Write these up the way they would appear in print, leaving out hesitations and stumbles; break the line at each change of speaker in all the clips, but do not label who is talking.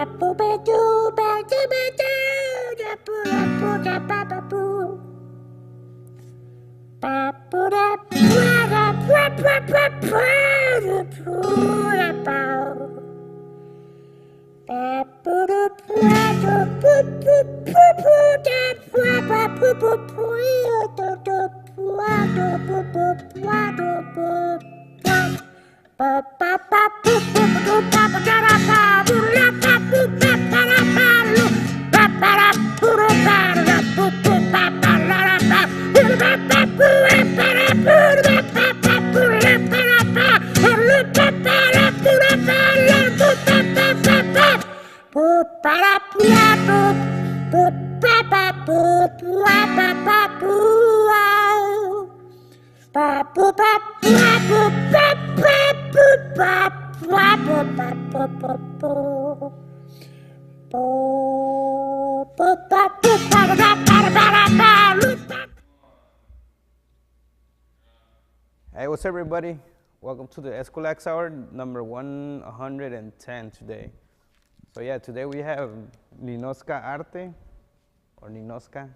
Hey, what's up, everybody? Welcome to the Eskwilax Hour, number 110 today. So yeah, today we have Ninoska Arte, or Ninoska.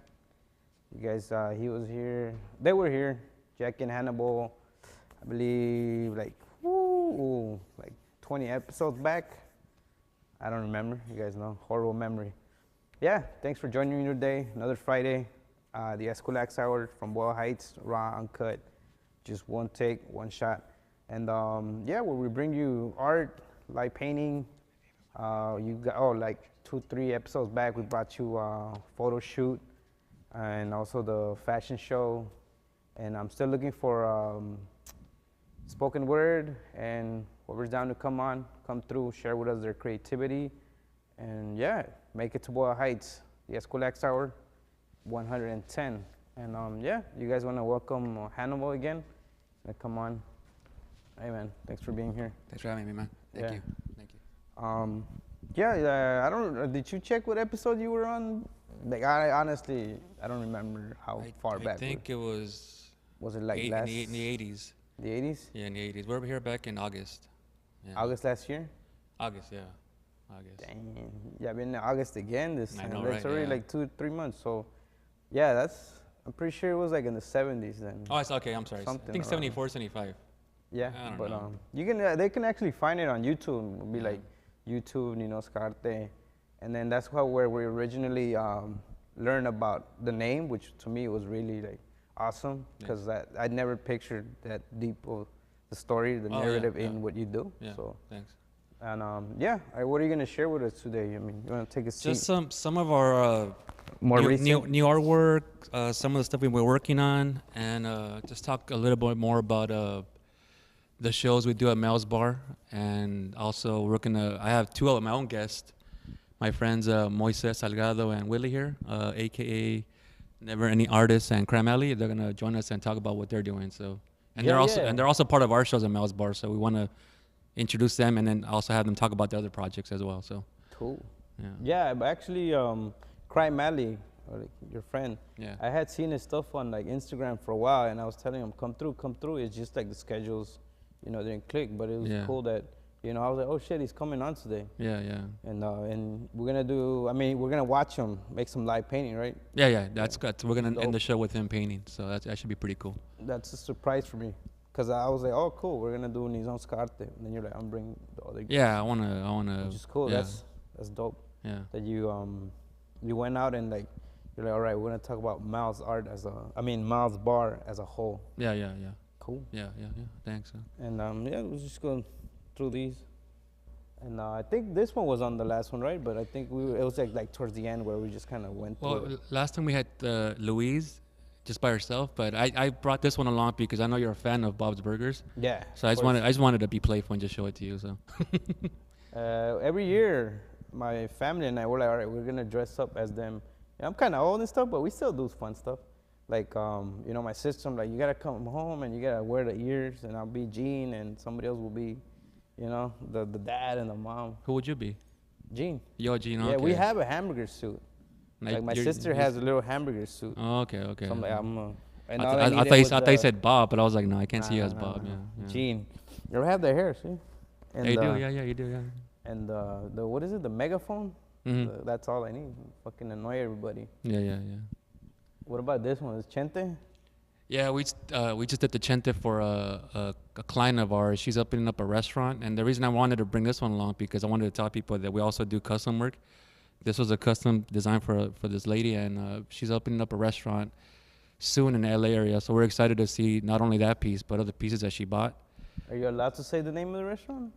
You guys, he was here, they were here, Jack and Hannibal, I believe like 20 episodes back. I don't remember, you guys know, horrible memory. Yeah, thanks for joining me today, another Friday. The Eskwilax Hour from Boyle Heights, raw, uncut. Just one take, one shot. And yeah, where we bring you art, light painting. You got, like 2-3 episodes back, we brought you a photo shoot and also the fashion show. And I'm still looking for spoken word and whoever's down to come through, share with us their creativity. And yeah, make it to Boyle Heights, the Eskwilax Hour, 110. And yeah, you guys want to welcome Hannibal again? Come on. Hey, man. Thanks for being here.
Thanks for having me, man. Thank you. Thank you.
Yeah, I don't. Did you check what episode you were on? Like, I honestly, I don't remember how far back.
I think it was.
Was it like
in the 80s?
The 80s?
Yeah, in the 80s. We were here back in August. Yeah.
August last year?
August, yeah. August.
Dang. Yeah, I've been in August again this time.
I know,
It's already like 2-3 months. So, yeah, I'm pretty sure it was like in the 70s then.
Oh, it's okay. I'm sorry. I think 74, 75.
Yeah, but you can they can actually find it on YouTube. It'll be like YouTube Ninoska Arte, and then that's where we originally learned about the name, which to me was really like awesome because I'd never pictured that deep of the story, the narrative in what you do.
Yeah.
So
thanks.
And yeah, what are you gonna share with us today? I mean, you wanna take a seat?
Just some of our
more
new artwork, some of the stuff we've been working on, and just talk a little bit more about the shows we do at Mel's Bar, and also I have two of my own guests, my friends Moises Salgado and Willie here, aka Never Any Artists and Cram Alley. They're gonna join us and talk about what they're doing. So, and they're also part of our shows at Mel's Bar. So we want to introduce them and then also have them talk about the other projects as well. So
cool.
Yeah.
Yeah, but actually, Crime Alley, like your friend.
Yeah.
I had seen his stuff on like Instagram for a while, and I was telling him, come through. It's just like the schedules, didn't click, but it was cool that, I was like, oh shit, he's coming on today.
Yeah, yeah.
And we're gonna watch him make some live painting, right?
Yeah. That's good. We're gonna end the show with him painting, so that should be pretty cool.
That's a surprise for me, cause I was like, oh cool, we're gonna do Ninoska Arte, and then you're like, I'm bringing the other.
Yeah, I wanna.
Which is cool.
Yeah.
That's dope.
Yeah.
That you went out and like you're like, all right, we're gonna talk about Mal's Mal's Bar as a whole.
Yeah.
Cool.
Yeah. Thanks.
And yeah, we're just going through these. And I think this one was on the last one, right? But I think it was like towards the end where we just kind of went through it.
Last time we had Louise just by herself, but I brought this one along because I know you're a fan of Bob's Burgers.
Yeah.
So I just wanted to be playful and just show it to you. So.
Every year, my family and I were like, all right, we're gonna dress up as them. Yeah, I'm kind of old and stuff, but we still do fun stuff. Like, my sister, I'm like, you gotta come home and you gotta wear the ears, and I'll be Gene, and somebody else will be, the dad and the mom.
Who would you be?
Gene.
You're Gene.
Yeah,
okay.
We have a hamburger suit. Like my sister has a little hamburger suit.
Oh, okay.
So I'm like,
I thought you said Bob, but I was like, no, I can't see you as Bob. Yeah.
Gene. You ever have the hair, see? And,
yeah, you do, yeah.
and the what is it? The megaphone. That's all I need. Fucking annoy everybody.
Yeah.
What about this one? Is Chente?
Yeah, we just did the Chente for a client of ours. She's opening up a restaurant, and the reason I wanted to bring this one along because I wanted to tell people that we also do custom work. This was a custom design for this lady, and she's opening up a restaurant soon in the LA area. So we're excited to see not only that piece but other pieces that she bought.
Are you allowed to say the name of the restaurant?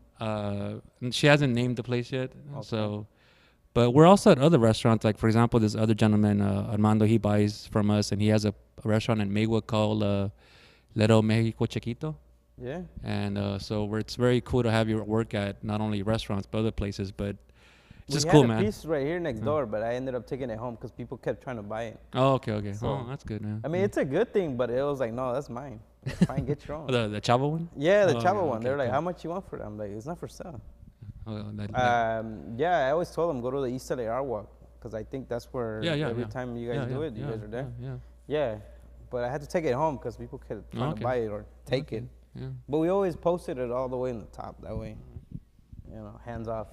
She hasn't named the place yet, so. But we're also at other restaurants. Like, for example, this other gentleman, Armando, he buys from us, and he has a restaurant in Maywood called Little Mexico Chiquito.
Yeah.
And so it's very cool to have your work at not only restaurants, but other places. But it's just
we
cool,
had
man.
a piece right here next door, but I ended up taking it home because people kept trying to buy it.
Oh, okay.
So,
That's good, man.
I mean, it's a good thing, but it was like, no, that's mine. Fine, get your own.
The Chavo one?
Yeah, the Chavo one.
Okay,
They were like, how much you want for it? I'm like, it's not for sale. Yeah, I always told them go to the East LA Art Walk because I think that's where every time you guys do it, you guys are there. Yeah, but I had to take it home because people kept trying to buy it or take it.
Yeah.
But we always posted it all the way in the top. That way, hands off.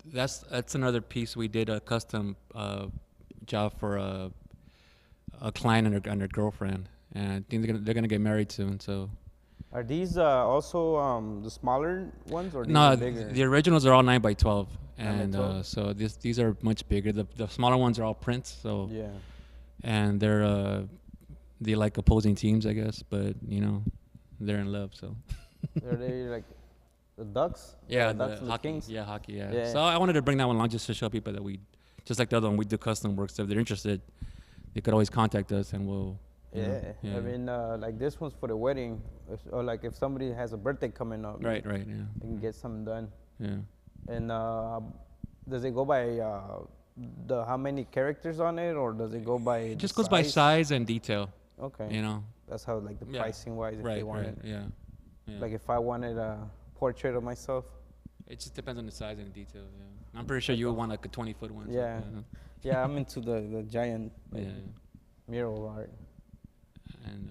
That's another piece we did a custom job for a client and her girlfriend, and I think they're gonna get married soon. So.
Are these also the smaller ones or these
No,
are bigger?
the originals are all 9x12,
9
and
by 12?
so these are much bigger. The smaller ones are all prints. So
Yeah.
And they like opposing teams, I guess, but they're in love. So.
Are they like the Ducks?
Yeah,
the Ducks and
hockey.
the Kings?
Yeah, hockey. Yeah.
Yeah.
So I wanted to bring that one along just to show people that we, just like the other one, we do custom work. So if they're interested, they could always contact us, and we'll.
Yeah. I mean, like this one's for the wedding, or like if somebody has a birthday coming up.
Right. Yeah.
They can get something done.
Yeah.
And does it go by the how many characters on it, or does it go by?
It just goes by size and detail.
Okay. That's how like the pricing wise, if they want it.
Yeah.
Like if I wanted a portrait of myself.
It just depends on the size and detail. Yeah. I'm pretty sure you would want like a 20-foot one.
Yeah. Yeah, I'm into the giant mural art.
And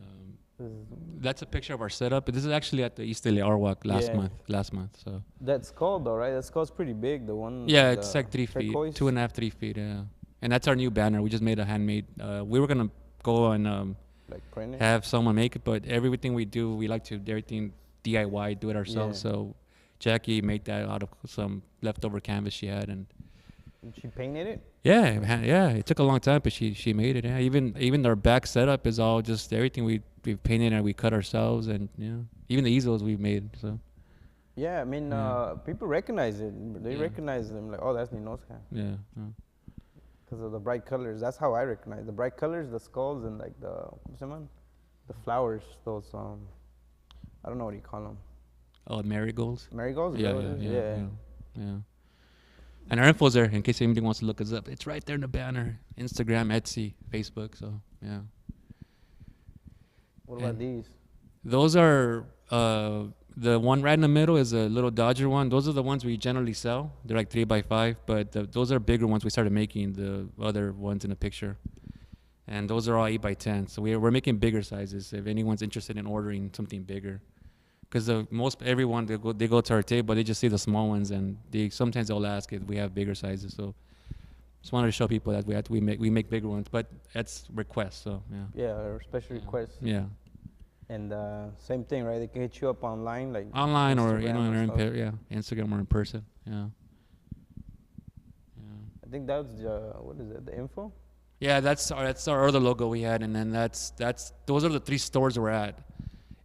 that's a picture of our setup. This is actually at the East LA Art Walk last month. So
that skull though, right? That skull's pretty big. The one.
Yeah, it's like 3 feet,
turquoise?
2.5, 3 feet. Yeah, and that's our new banner. We just made a handmade. We were gonna go and
like print it?
have someone make it, but everything we do, we like to do everything DIY, do it ourselves.
Yeah.
So Jackie made that out of some leftover canvas she had, and
she painted it.
Yeah. It took a long time, but she made it. Yeah, even our back setup is all just everything we painted and we cut ourselves, and even the easels we've made. So.
Yeah, I mean, people recognize it. They recognize them like, oh, that's Ninoska.
Yeah.
Because of the bright colors. That's how I recognize the bright colors, the skulls, and like the flowers. Those I don't know what you call them.
Oh, marigolds.
Marigolds.
Yeah. And our info's there in case anybody wants to look us up. It's right there in the banner. Instagram, Etsy, Facebook. So yeah.
What about these?
Those are the one right in the middle is a little Dodger one. Those are the ones we generally sell. They're like 3x5, but those are bigger ones we started making. The other ones in the picture, and those are all 8x10. So we're making bigger sizes. If anyone's interested in ordering something bigger, because everyone they go to our table, they just see the small ones, and sometimes they'll ask if we have bigger sizes. So just wanted to show people that we make bigger ones, but that's request. So yeah.
Yeah, or special requests.
Yeah.
And same thing, right? They can hit you up online, like
online
Instagram
or Instagram or in person. Yeah.
I think that's what is it? The info.
Yeah, that's our other logo we had, and then those are the 3 stores we're at.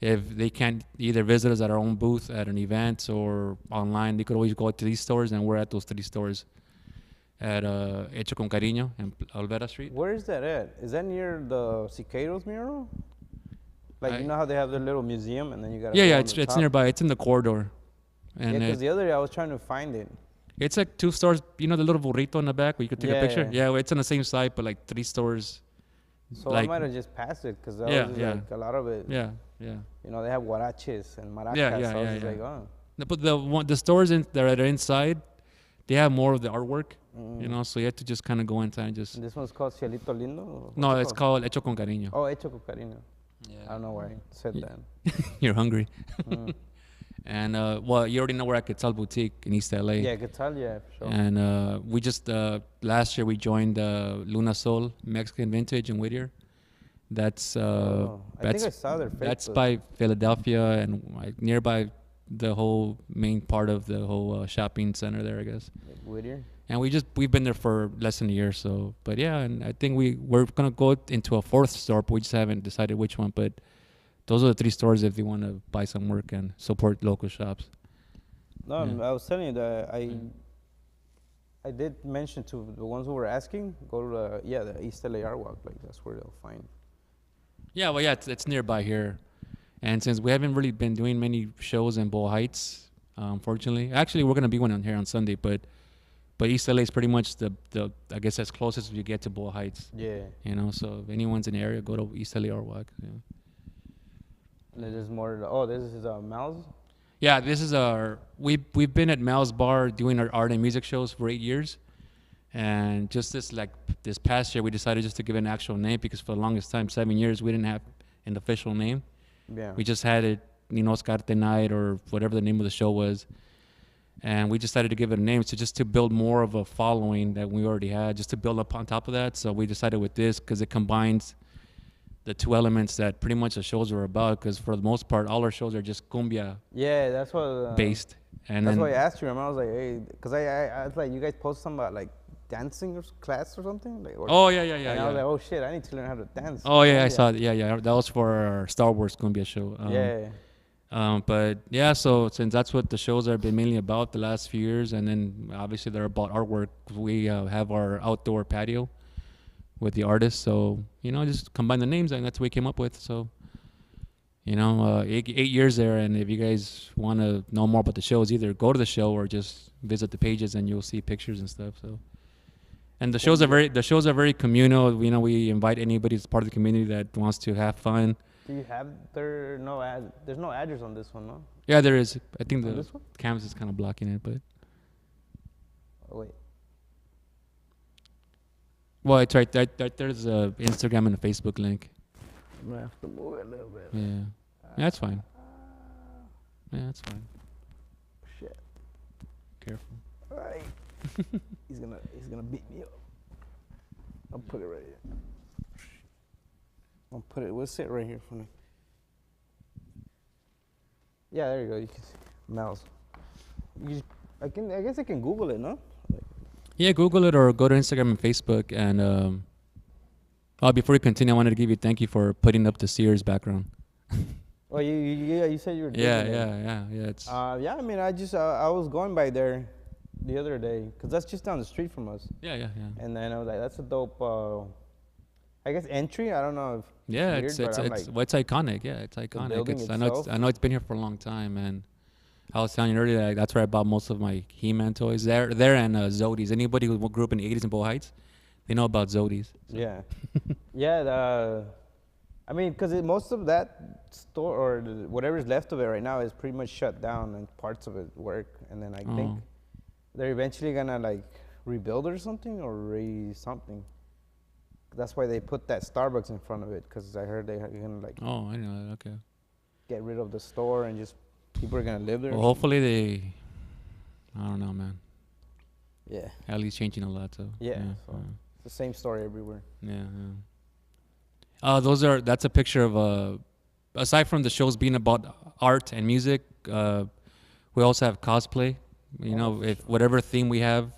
If they can't either visit us at our own booth at an event or online, they could always go to these stores, and we're at those 3 stores at Hecho con Cariño in Alvera Street.
Where is that at? Is that near the Cicados mural? Like, you know how they have their little museum, and then you got
it's nearby. It's in the corridor. And
because the other day I was trying to find it.
It's like 2 stores. You know the little burrito in the back where you could take a picture? Yeah, it's on the same site, but like 3 stores.
So I might have just passed it because like a lot of it.
Yeah.
You know, they have huaraches and maracas.
Yeah.
So I was like, oh.
But the stores that are inside, they have more of the artwork. So you have to just kind of go inside and just.
And this one's called Cielito Lindo?
No, it's called Hecho con Cariño.
Oh, Hecho con Cariño. Yeah. I don't know why I said that.
You're hungry. And well, you already know we're at Quetzal Boutique in East LA.
Yeah, Guitar, yeah, for sure.
And we just last year we joined Luna Sol Mexican Vintage in Whittier. That's
I think I saw their
that's
Facebook.
by Philadelphia and like nearby the whole main part of the whole shopping center there, I guess.
Like Whittier.
And we've been there for less than a year, so but yeah, and I think we're gonna go into a fourth store, but we just haven't decided which one. But those are the three stores if you want to buy some work and support local shops.
No,
Yeah.
I was telling you that I did mention to the ones who were asking, go to the East LA Art Walk. Like that's where they'll find.
Yeah, well, yeah, it's nearby here, and since we haven't really been doing many shows in Boyle Heights, unfortunately, actually we're gonna be one on here on Sunday, but East LA is pretty much the I guess as close as you get to Boyle Heights.
Yeah.
You know, so if anyone's in the area, go to East LA Art Walk. Yeah.
And there's more. Oh, this is Mal's.
Yeah, this is we've been at Mal's Bar doing our art and music shows for 8 years, and just this past year we decided just to give it an actual name because for the longest time, 7 years, we didn't have an official name.
Yeah.
We just had it Ninoska Arte Night or whatever the name of the show was, and we decided to give it a name just to build more of a following that we already had, just to build up on top of that. So we decided with this because it combines the two elements that pretty much the shows are about, because for the most part all our shows are just cumbia
Yeah, that's what.
based, and
That's
then
why I asked you. Remember, I was like, hey, because I was like, you guys post something about like dancing or class or something. Like, or,
oh yeah
and I was like, oh shit, I need to learn how to dance.
oh yeah, I saw it. Yeah, that was for our Star Wars cumbia show.
Yeah.
But yeah, so since that's what the shows have been mainly about the last few years, and then obviously they're about artwork, we have our outdoor patio with the artists. So, you know, just combine the names, and that's what we came up with. So, you know, 8 years there, and if you guys want to know more about the shows, either go to the show or just visit the pages, and you'll see pictures and stuff. So, and the shows are very communal. You know, we invite anybody as part of the community that wants to have fun.
Do you have there's no address on this one, no?
Yeah, there is. I think
On
the
this one?
canvas is kind of blocking it, but
Oh wait.
well, it's right there. There's a Instagram and a Facebook link.
I'm gonna have to move it a little bit.
Yeah, that's fine. Yeah, that's fine.
Shit.
Careful.
All right. he's gonna beat me up. I'll put it right here. We'll sit right here for me. Yeah, there you go. You can see Mal's. I guess I can Google it, no?
Yeah, Google it or go to Instagram and Facebook. And before we continue, I wanted to give you thank you for putting up the Sears background.
Oh, you said you were.
Yeah. It's
yeah, I mean, I was going by there the other day because that's just down the street from us.
yeah.
And then I was like, that's a dope. I guess entry. I don't know if.
Yeah,
weird,
it's
but I'm
it's iconic. Yeah, it's iconic.
building
I know it's been here for a long time, and I was telling you earlier that that's where I bought most of my He-Man toys. There and Zodies. Anybody who grew up in the 80s in Boyle Heights, they know about Zodies. So.
Yeah, yeah. I mean, because most of that store or whatever's left of it right now is pretty much shut down, and parts of it work. And then I think they're eventually gonna like rebuild it or something or something. That's why they put that Starbucks in front of it, because I heard they're gonna like.
Oh, I know that. Okay.
Get rid of the store and just people are gonna live there.
Well, hopefully they. I don't know, man.
Yeah.
Alley's changing a lot, so.
Yeah. So it's the same story everywhere.
Yeah. That's a picture of aside from the shows being about art and music, we also have cosplay. You know, if whatever theme we have,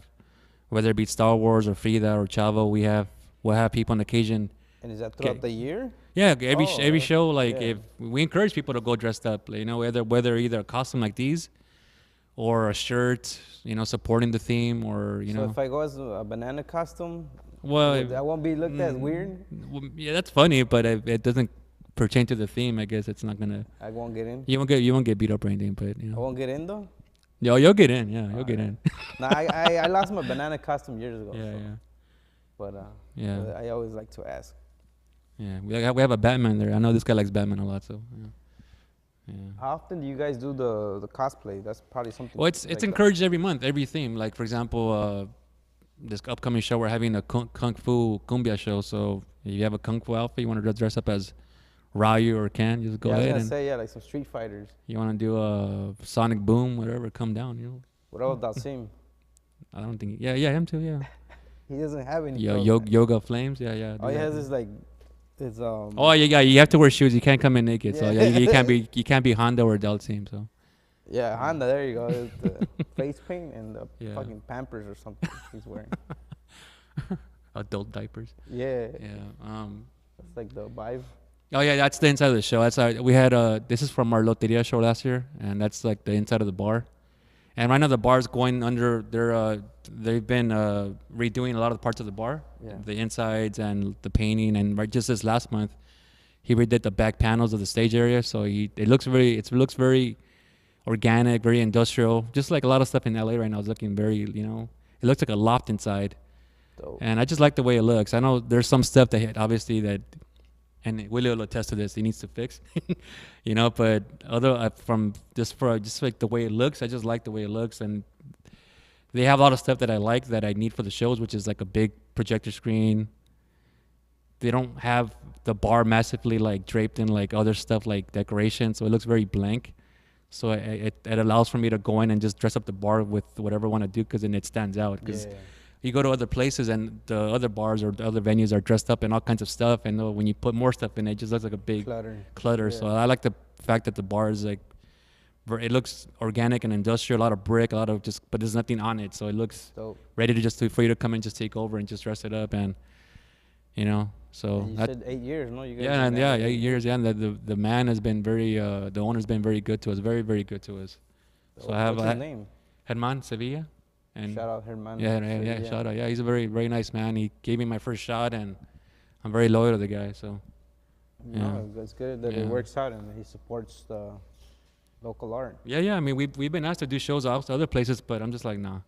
whether it be Star Wars or Frida or Chavo, we'll have people on occasion.
And is that throughout the year?
Yeah, every show, like
yeah.
if we encourage people to go dressed up, you know, whether either a costume like these or a shirt, you know, supporting the theme, or you know.
So if I go as a banana costume,
well,
I won't be looked at weird.
Well, yeah, that's funny, but if it doesn't pertain to the theme, I guess it's not gonna.
I won't get in.
You won't get beat up or anything, but you know.
I won't get in though.
You'll get in. Yeah, you'll get in.
No, I lost my banana costume years ago.
Yeah,
so.
yeah.
But
Yeah.
but I always like to ask.
Yeah, we have a Batman there. I know this guy likes Batman a lot, so yeah. Yeah.
How often do you guys do the cosplay? That's probably something.
Well, it's encouraged every month, every theme. Like for example, this upcoming show, we're having a kung fu cumbia show. So if you have a kung fu outfit, you want to dress up as Ryu or Ken, just go
Yeah, I was
ahead
gonna
and
say, yeah, like some Street Fighters.
you want to do a Sonic Boom, whatever, come down. You know,
What about Dalsim?
I don't think. Yeah, yeah, him too. Yeah,
He doesn't have any
yeah,
clothes, man.
yoga flames. Yeah, yeah.
All
do
he
that,
has
yeah.
is like his
Oh, yeah, you have to wear shoes. You can't come in naked. So yeah,
Yeah.
you can't be Honda or Del Team. So
Yeah, Honda. There you go. It's the face paint and the
Yeah.
fucking Pampers or something he's wearing.
adult diapers.
Yeah,
Yeah.
it's like the vibe.
Oh yeah, that's the inside of the show. That's we had. This is from our Loteria show last year, and that's like the inside of the bar. And right now the bar's going under. They've been redoing a lot of the parts of the bar,
Yeah.
the insides and the painting. And right just this last month, he redid the back panels of the stage area. So it looks very organic, very industrial. Just like a lot of stuff in LA right now is looking very, it looks like a loft inside.
Dope.
And I just like the way it looks. I know there's some stuff that obviously that, and Willie will attest to this, he needs to fix, but from just like the way it looks, I just like the way it looks. And they have a lot of stuff that I like that I need for the shows, which is like a big projector screen. They don't have the bar massively like draped in like other stuff like decoration. So it looks very blank. So it allows for me to go in and just dress up the bar with whatever I want to do, because then it stands out. Because you go to other places and the other bars or the other venues are dressed up in all kinds of stuff, and when you put more stuff in, it just looks like a big clutter.
Yeah.
So I like the fact that the bar is like, it looks organic and industrial, a lot of brick, a lot of but there's nothing on it, so it looks
Dope.
ready for you to come and just take over and just dress it up, and so
And you said 8 years, no? You guys
yeah,
been
and
at it
8 years, yeah, and the man has been the owner's been very good to us, very, very good to us. So
What's his name?
Herman Sevilla. And
Shout out Herman.
yeah, shout out. Yeah, he's a very, very nice man. He gave me my first shot, and I'm very loyal to the guy. So
No, it's good that it
Yeah.
works out and he supports the local art.
yeah. I mean, we've been asked to do shows out to other places, but I'm just like, nah.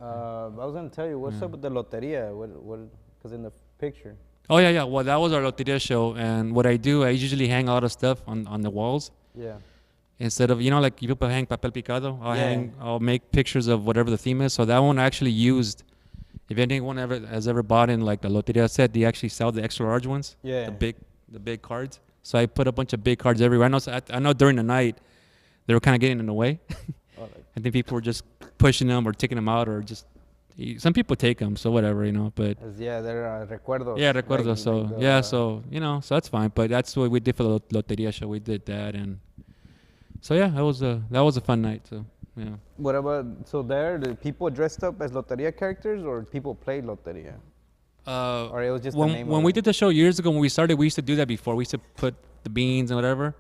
I was gonna tell you, what's
Yeah.
up with the loteria? What? Because in the picture.
Oh yeah. Well, that was our Loteria show, and what I do, I usually hang a lot of stuff on the walls.
Yeah.
Instead of, like people hang papel picado,
Yeah.
I'll make pictures of whatever the theme is. So that one I actually used. If anyone has ever bought in like the Loteria set, they actually sell the extra large ones.
Yeah.
The big cards. So I put a bunch of big cards everywhere. I know during the night they were kind of getting in the way. I think people were just pushing them or taking them out, or just some people take them. So whatever, But
Yeah, they're recuerdos.
yeah, recuerdo.
Like
So
the,
yeah, so so that's fine. But that's what we did for the Loteria show. We did that, and so yeah, that was a fun night. So yeah.
What about, so there, the people dressed up as loteria characters, or people played loteria? Or it was just the name
When
of
we
it?
did the show years ago, when we started, we used to do that before. We used to put the beans and whatever,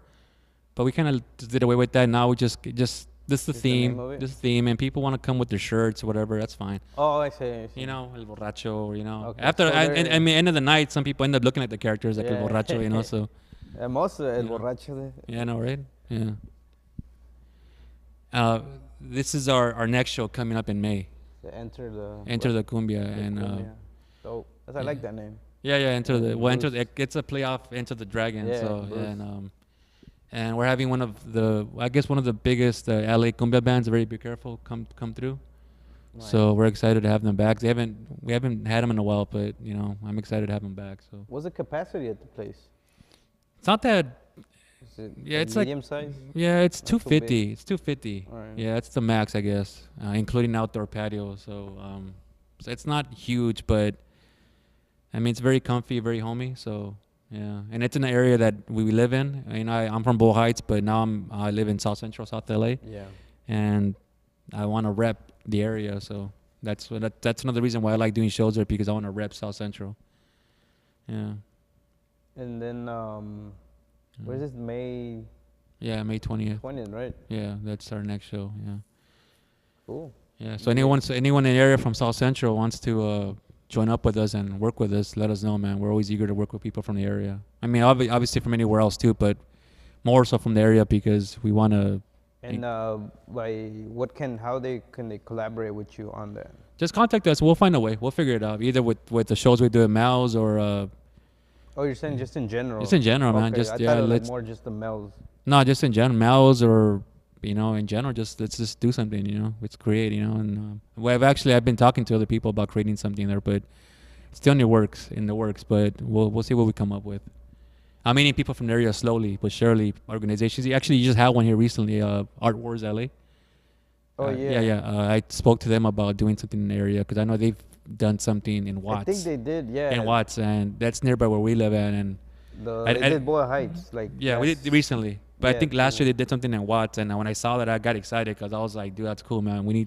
but we kind of just did away with that. Now we just this is the
Just the
theme,
name of it?
this theme, and people want to come with their shirts or whatever. That's fine.
Oh, I see.
El borracho, or
Okay,
After
so
I mean, end of the night, some people end up looking at the characters like el
Yeah.
borracho, So
Most of el
Yeah.
borracho.
yeah, no, right? Yeah. This is our next show coming up in May.
Enter
Enter the Cumbia, and
cumbia. Dope. I like that name.
yeah, Enter the
Bruce.
it's a playoff Enter the Dragon.
Yeah,
So
Bruce.
and we're having one of the biggest LA cumbia bands. Very be careful, come through.
Nice.
So we're excited to have them back. We haven't had them in a while, but I'm excited to have them back. So
What's the capacity at the place?
it's not that.
Is it
Yeah, it's like-
medium size?
Yeah, it's
Not so
250. It's 250.
All right.
Yeah, it's the max, I guess, including outdoor patio. So it's not huge, but I mean it's very comfy, very homey. So yeah, and it's in an area that we live in. I'm from Bow Heights, but now I live in South Central, South LA,
Yeah.
and I want to rep the area. So that's another reason why I like doing shows there, because I want to rep South Central. Yeah.
And then, what is this, May
Yeah, May 20th.
20th, right?
Yeah, that's our next show. Yeah.
Cool.
Yeah. So anyone in the area from South Central wants to join up with us and work with us, let us know, man. We're always eager to work with people from the area. I mean, obviously from anywhere else too, but more so from the area, because we want to
And how can they collaborate with you on that?
just contact us. We'll find a way. We'll figure it out. Either with the shows we do at Mal's, or
Oh, you're saying just in general?
just in general, man.
Okay,
Just
I
yeah,
thought it was like
let's
more just the males.
no, just in general, Mal's, or in general, let's just do something. Let's create. And I've been talking to other people about creating something there, but it's still in the works. But we'll see what we come up with. I'm meeting people from the area slowly but surely. Organizations. Actually, you just had one here recently. Art Wars LA.
Oh
Yeah,
yeah.
yeah. I spoke to them about doing something in the area because I know they've done something in
I
Watts.
think they did. Yeah.
In Watts, and that's nearby where we live at. And
They did Boyle Heights. Like
yeah, we did recently. But I
yeah,
think last
so-
year they did something in Watts, and when I saw that, I got excited because I was like, dude, that's cool, man. We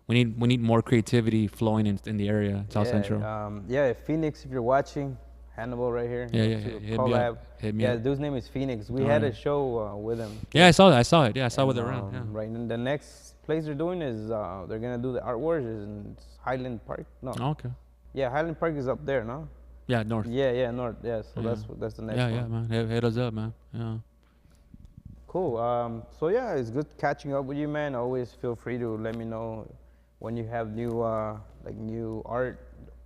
need more creativity flowing in the area, South Central.
Yeah, Phoenix, if you're watching, Hannibal right here.
Yeah,
you
yeah,
know, to
hit me
collab.
up. Hit me
Yeah,
up.
the dude's name is Phoenix. We
Oh,
had
yeah.
a show with him.
Yeah, I saw that. I saw it. Yeah, I saw what
And,
they're around. Yeah.
Right, and the next place they're doing is they're gonna do the Art Wars in Highland Park. No,
Oh, okay.
yeah, Highland Park is up there, no?
Yeah, north.
Yeah, north. Yeah, so
Yeah.
that's the next
Yeah,
one.
yeah, man. Hit us up, man. Yeah.
Cool. So yeah, it's good catching up with you, man. Always feel free to let me know when you have new new art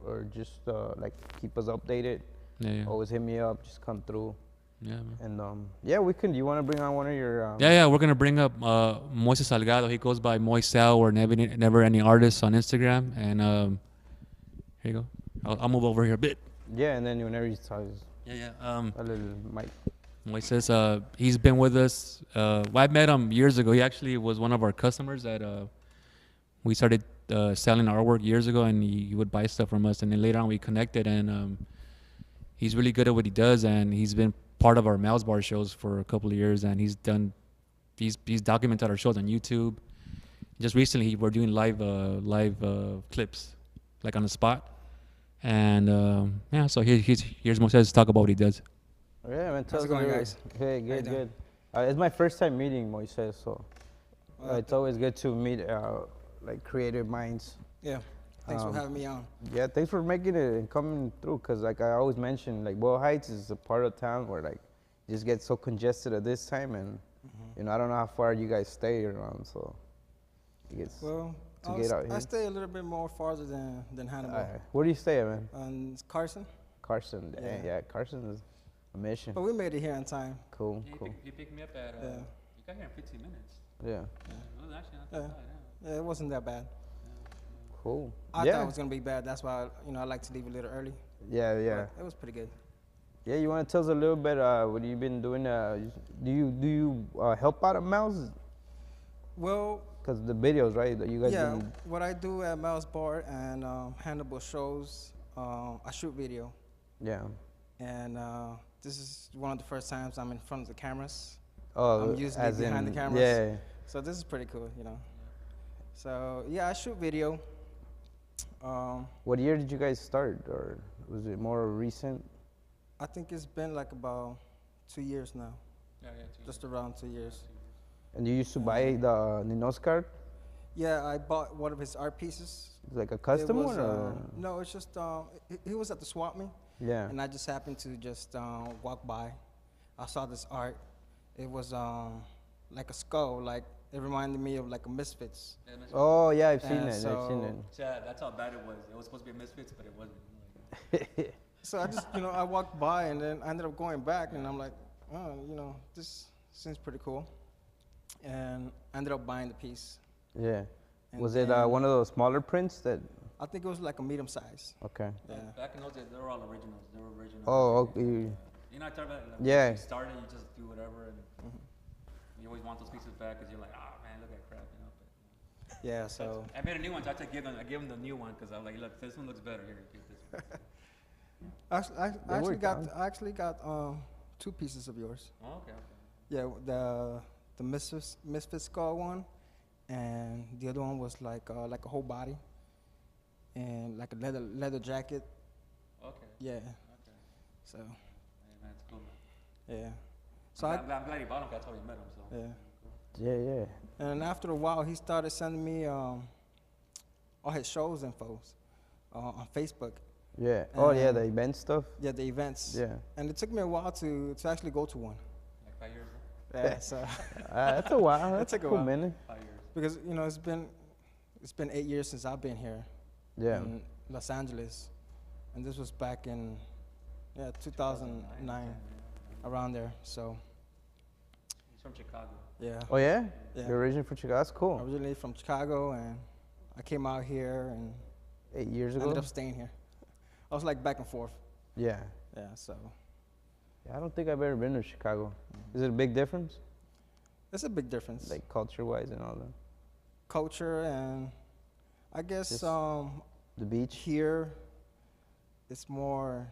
or just like keep us updated.
Yeah, yeah.
Always hit me up. Just come through.
Yeah, man.
And yeah, we can. You want to bring on one of your?
Yeah, we're gonna bring up Moises Salgado. He goes by Moisel or never any artist on Instagram. And here you go. I'll move over here a bit.
Yeah, and then whenever you talk,
Yeah.
a little mic.
Moises, he's been with us. I met him years ago. He actually was one of our customers that we started selling artwork years ago, and he would buy stuff from us. And then later on, we connected, and he's really good at what he does, and he's been part of our Mouse Bar shows for a couple of years, and he's documented our shows on YouTube. Just recently, we're doing live clips, like on the spot. And yeah, so here's Moises to talk about what he does.
Yeah, man.
How's it going, guys?
Hey,
How you
good,
doing?
good. It's my first time meeting Moises, so it's always good to meet like creative minds.
Yeah. Thanks for having me on.
Yeah, thanks for making it and coming through. Cause like I always mention, like Boyle Heights is a part of town where like it just gets so congested at this time, and you know I don't know how far you guys stay around, so it gets.
Well,
to get out here.
I stay a little bit more farther than Hannibal.
Where do you stay at, man?
It's Carson.
Carson.
Yeah.
Yeah, Carson is a mission.
But we made it here in time.
Cool.
He picked me up at.
Yeah.
He got here in 15 minutes.
Yeah.
It was actually not
Yeah.
bad.
Yeah, it wasn't that bad.
Cool.
I
yeah.
thought it was gonna be bad. That's why I like to leave a little early.
Yeah, yeah.
But it was pretty good.
Yeah, you want to tell us a little bit what you've been doing? Do you help out at Mouse?
Well,
Because the videos, right? That you guys
yeah.
been,
What I do at Mouse Bar and Hannibal shows, I shoot video,
yeah.
and this is one of the first times I'm in front of the cameras.
Oh,
I'm usually
as
behind
in,
the cameras.
Yeah.
So this is pretty cool. So yeah, I shoot video.
What year did you guys start, or was it more recent?
I think it's been like about 2 years now,
Yeah,
just around 2 years.
And you used to buy the Ninoska,
Yeah, I bought one of his art pieces.
like a
It
custom
was,
one, or
no, it's just he was at the swap meet,
yeah.
and I just happened to just walk by. I saw this art. It was like a skull, like it reminded me of like a Misfits.
Oh yeah, I've seen
And
it. I've seen it.
Yeah, that's how bad it was. It was supposed to be a Misfits, but it wasn't.
So I just I walked by, and then I ended up going back, and I'm like, oh, this seems pretty cool, and I ended up buying the piece.
Yeah.
And
Was it
then
one of those smaller prints that?
I think it was like a medium size.
Okay.
Yeah.
Back in those days, they were all originals. They were original.
Oh, okay.
You know, I talk about like,
Yeah.
When you started, you just do whatever, and you always want those pieces back because you're like, oh man, look at crap, But
Yeah. So
I made a new one, so I give them the new one because I'm like, look, this one looks better. Here, give this one.
I actually got 2 pieces of yours.
Oh, okay.
Yeah, the Misfits skull one, and the other one was like a whole body, and like a leather jacket.
Okay.
Yeah.
Okay.
So
Hey, man, it's cool.
yeah. So
I'm glad you bought him. That's how you met him. So.
yeah.
Yeah, yeah.
And after a while, he started sending me all his shows infos on Facebook.
Yeah. Oh yeah, the event stuff.
Yeah, the events.
Yeah.
And it took me a while to actually go to one.
Like 5 years.
Yeah. So
That's a while. That's a
took a
cool
while.
minute.
5 years.
because it's been 8 years since I've been here.
Yeah.
In Los Angeles, and this was back in 2009, around there. So
He's from Chicago.
yeah,
Oh yeah.
Yeah.
You're originally from Chicago. That's cool.
originally from Chicago, and I came out here and
8 years ago.
ended up staying here. I was like back and forth.
Yeah.
Yeah, so
Yeah, I don't think I've ever been to Chicago. Is it a big difference,
It's a big difference.
like culture-wise and all that?
Culture and I guess
Just the beach.
here it's more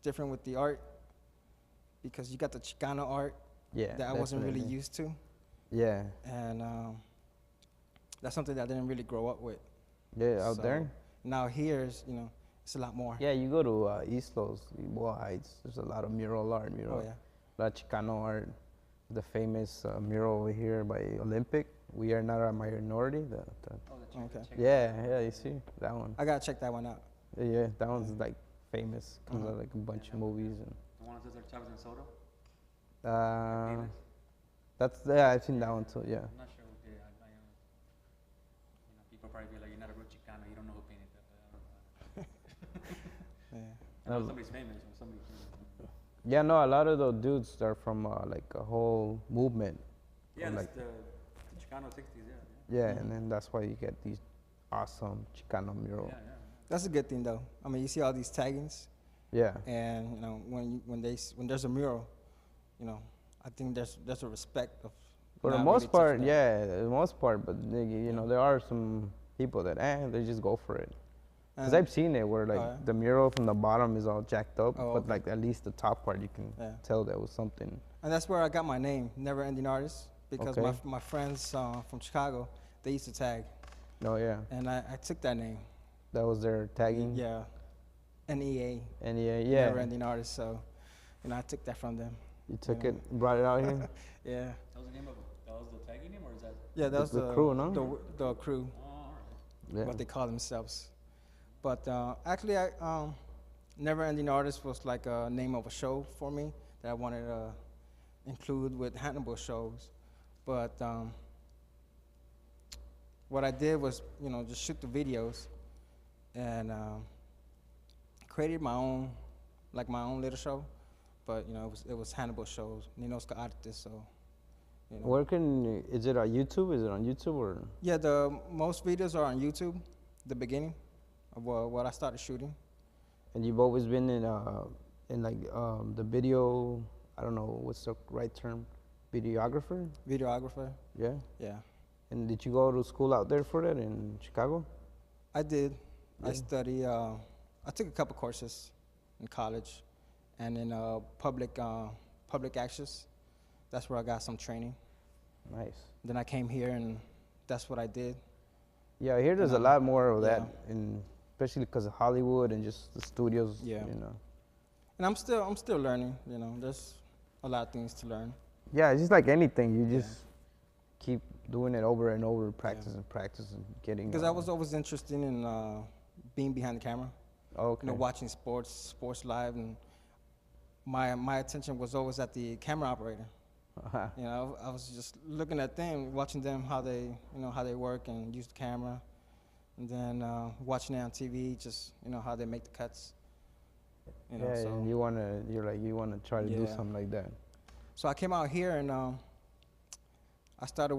different with the art because you got the Chicano art
Yeah,
that I wasn't really
definitely.
used to,
Yeah,
and that's something that I didn't really grow up with.
yeah, out
So
there.
now here's it's a lot more.
Yeah, you go to East Los, Boa Heights. There's a lot of mural art,
Oh yeah.
a lot of Chicano art. The famous mural over here by Olympic. We are not a minority.
Okay.
Yeah, you see that one.
I gotta check that one out.
Yeah, that one's like famous. Comes out like a bunch of movies and.
The one that says Chavez and Soto?
I've seen that one too. Yeah.
I'm not sure who did it. People probably be like, you're not a real Chicano, you don't know who painted that. But
Yeah.
I know somebody's famous or somebody's famous.
Yeah, no, a lot of those dudes are from like a whole movement.
Yeah,
Or
that's
like,
the Chicano 60s, yeah.
yeah, and then that's why you get these awesome Chicano mural.
Yeah, yeah.
That's a good thing though. I mean, you see all these taggings,
Yeah,
and when there's a mural, I think there's a respect of.
for the
not
most
really touch
part,
that.
yeah, the most part. But there are some people that they just go for it. Because
And-
I've seen it where like
yeah.
the mural from the bottom is all jacked up,
Oh,
but
okay.
like at least the top part you can
Yeah.
tell that was something.
And that's where I got my name, Never Ending Artist, because
Okay.
my friends from Chicago, they used to tag,
No, yeah,
and I took that name.
that was their tagging.
Yeah, NEA,
And
Never Ending Artist. So, I took that from them.
you took
Yeah.
it, brought it out here.
Yeah,
That was the name of that was the tagging name, or is that?
yeah, that was
The crew, no?
The crew,
Oh, all right.
Yeah.
what they call themselves. But actually, Never Ending Artist was like a name of a show for me that I wanted to include with Hannibal shows. But what I did was, just shoot the videos and created my own little show. But it was Hannibal shows, Ninoska Arte. So,
Where is it on YouTube? Is it on YouTube or?
yeah, the most videos are on YouTube. The beginning of what I started shooting.
And you've always been in like the video. I don't know what's the right term. Videographer.
Videographer.
Yeah.
Yeah,
And did you go to school out there for that in Chicago?
I did. I
Yeah.
studied. I took a couple courses in college, and in public access. That's where I got some training.
Nice.
Then I came here, and that's what I did.
Yeah, I hear there's a
know,
lot more of that,
yeah.
especially because of Hollywood and just the studios.
Yeah.
You know.
And I'm still learning. There's a lot of things to learn.
Yeah, it's just like anything. You
Yeah.
just keep doing it over and over, practice and practice and getting.
Because I was always interested in being behind the camera.
Okay.
Watching sports live, and my attention was always at the camera operator. I was just looking at them, watching them how they work and use the camera, and then watching it on TV, just how they make the cuts.
Yeah,
So
and you wanna try to do
Yeah.
something like that.
so I came out here and I started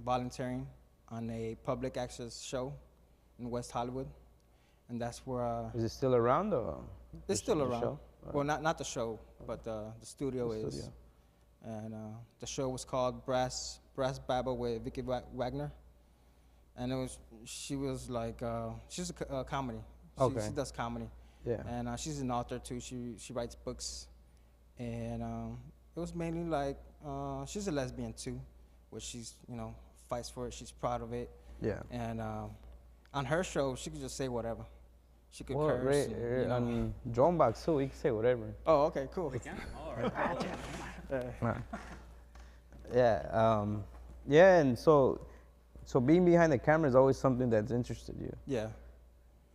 volunteering on a public access show in West Hollywood, and that's where
Is it still around or?
it's still
the
around.
show?
Well, not the show, but the studio
The
is.
studio.
And the show was called Brass Babble with Vicky Wagner, and she was like she's a comedy.
Okay.
She does comedy,
Yeah.
and she's an author too. She writes books, and it was mainly like she's a lesbian too, which she's fights for it. She's proud of it,
Yeah.
and on her show she could just say whatever. She could
Well,
curse. and,
on Dronebox too, you can say whatever.
Oh, okay, cool.
We can? Oh, all right.
Yeah. Yeah, and so being behind the camera is always something that's interested you.
Yeah.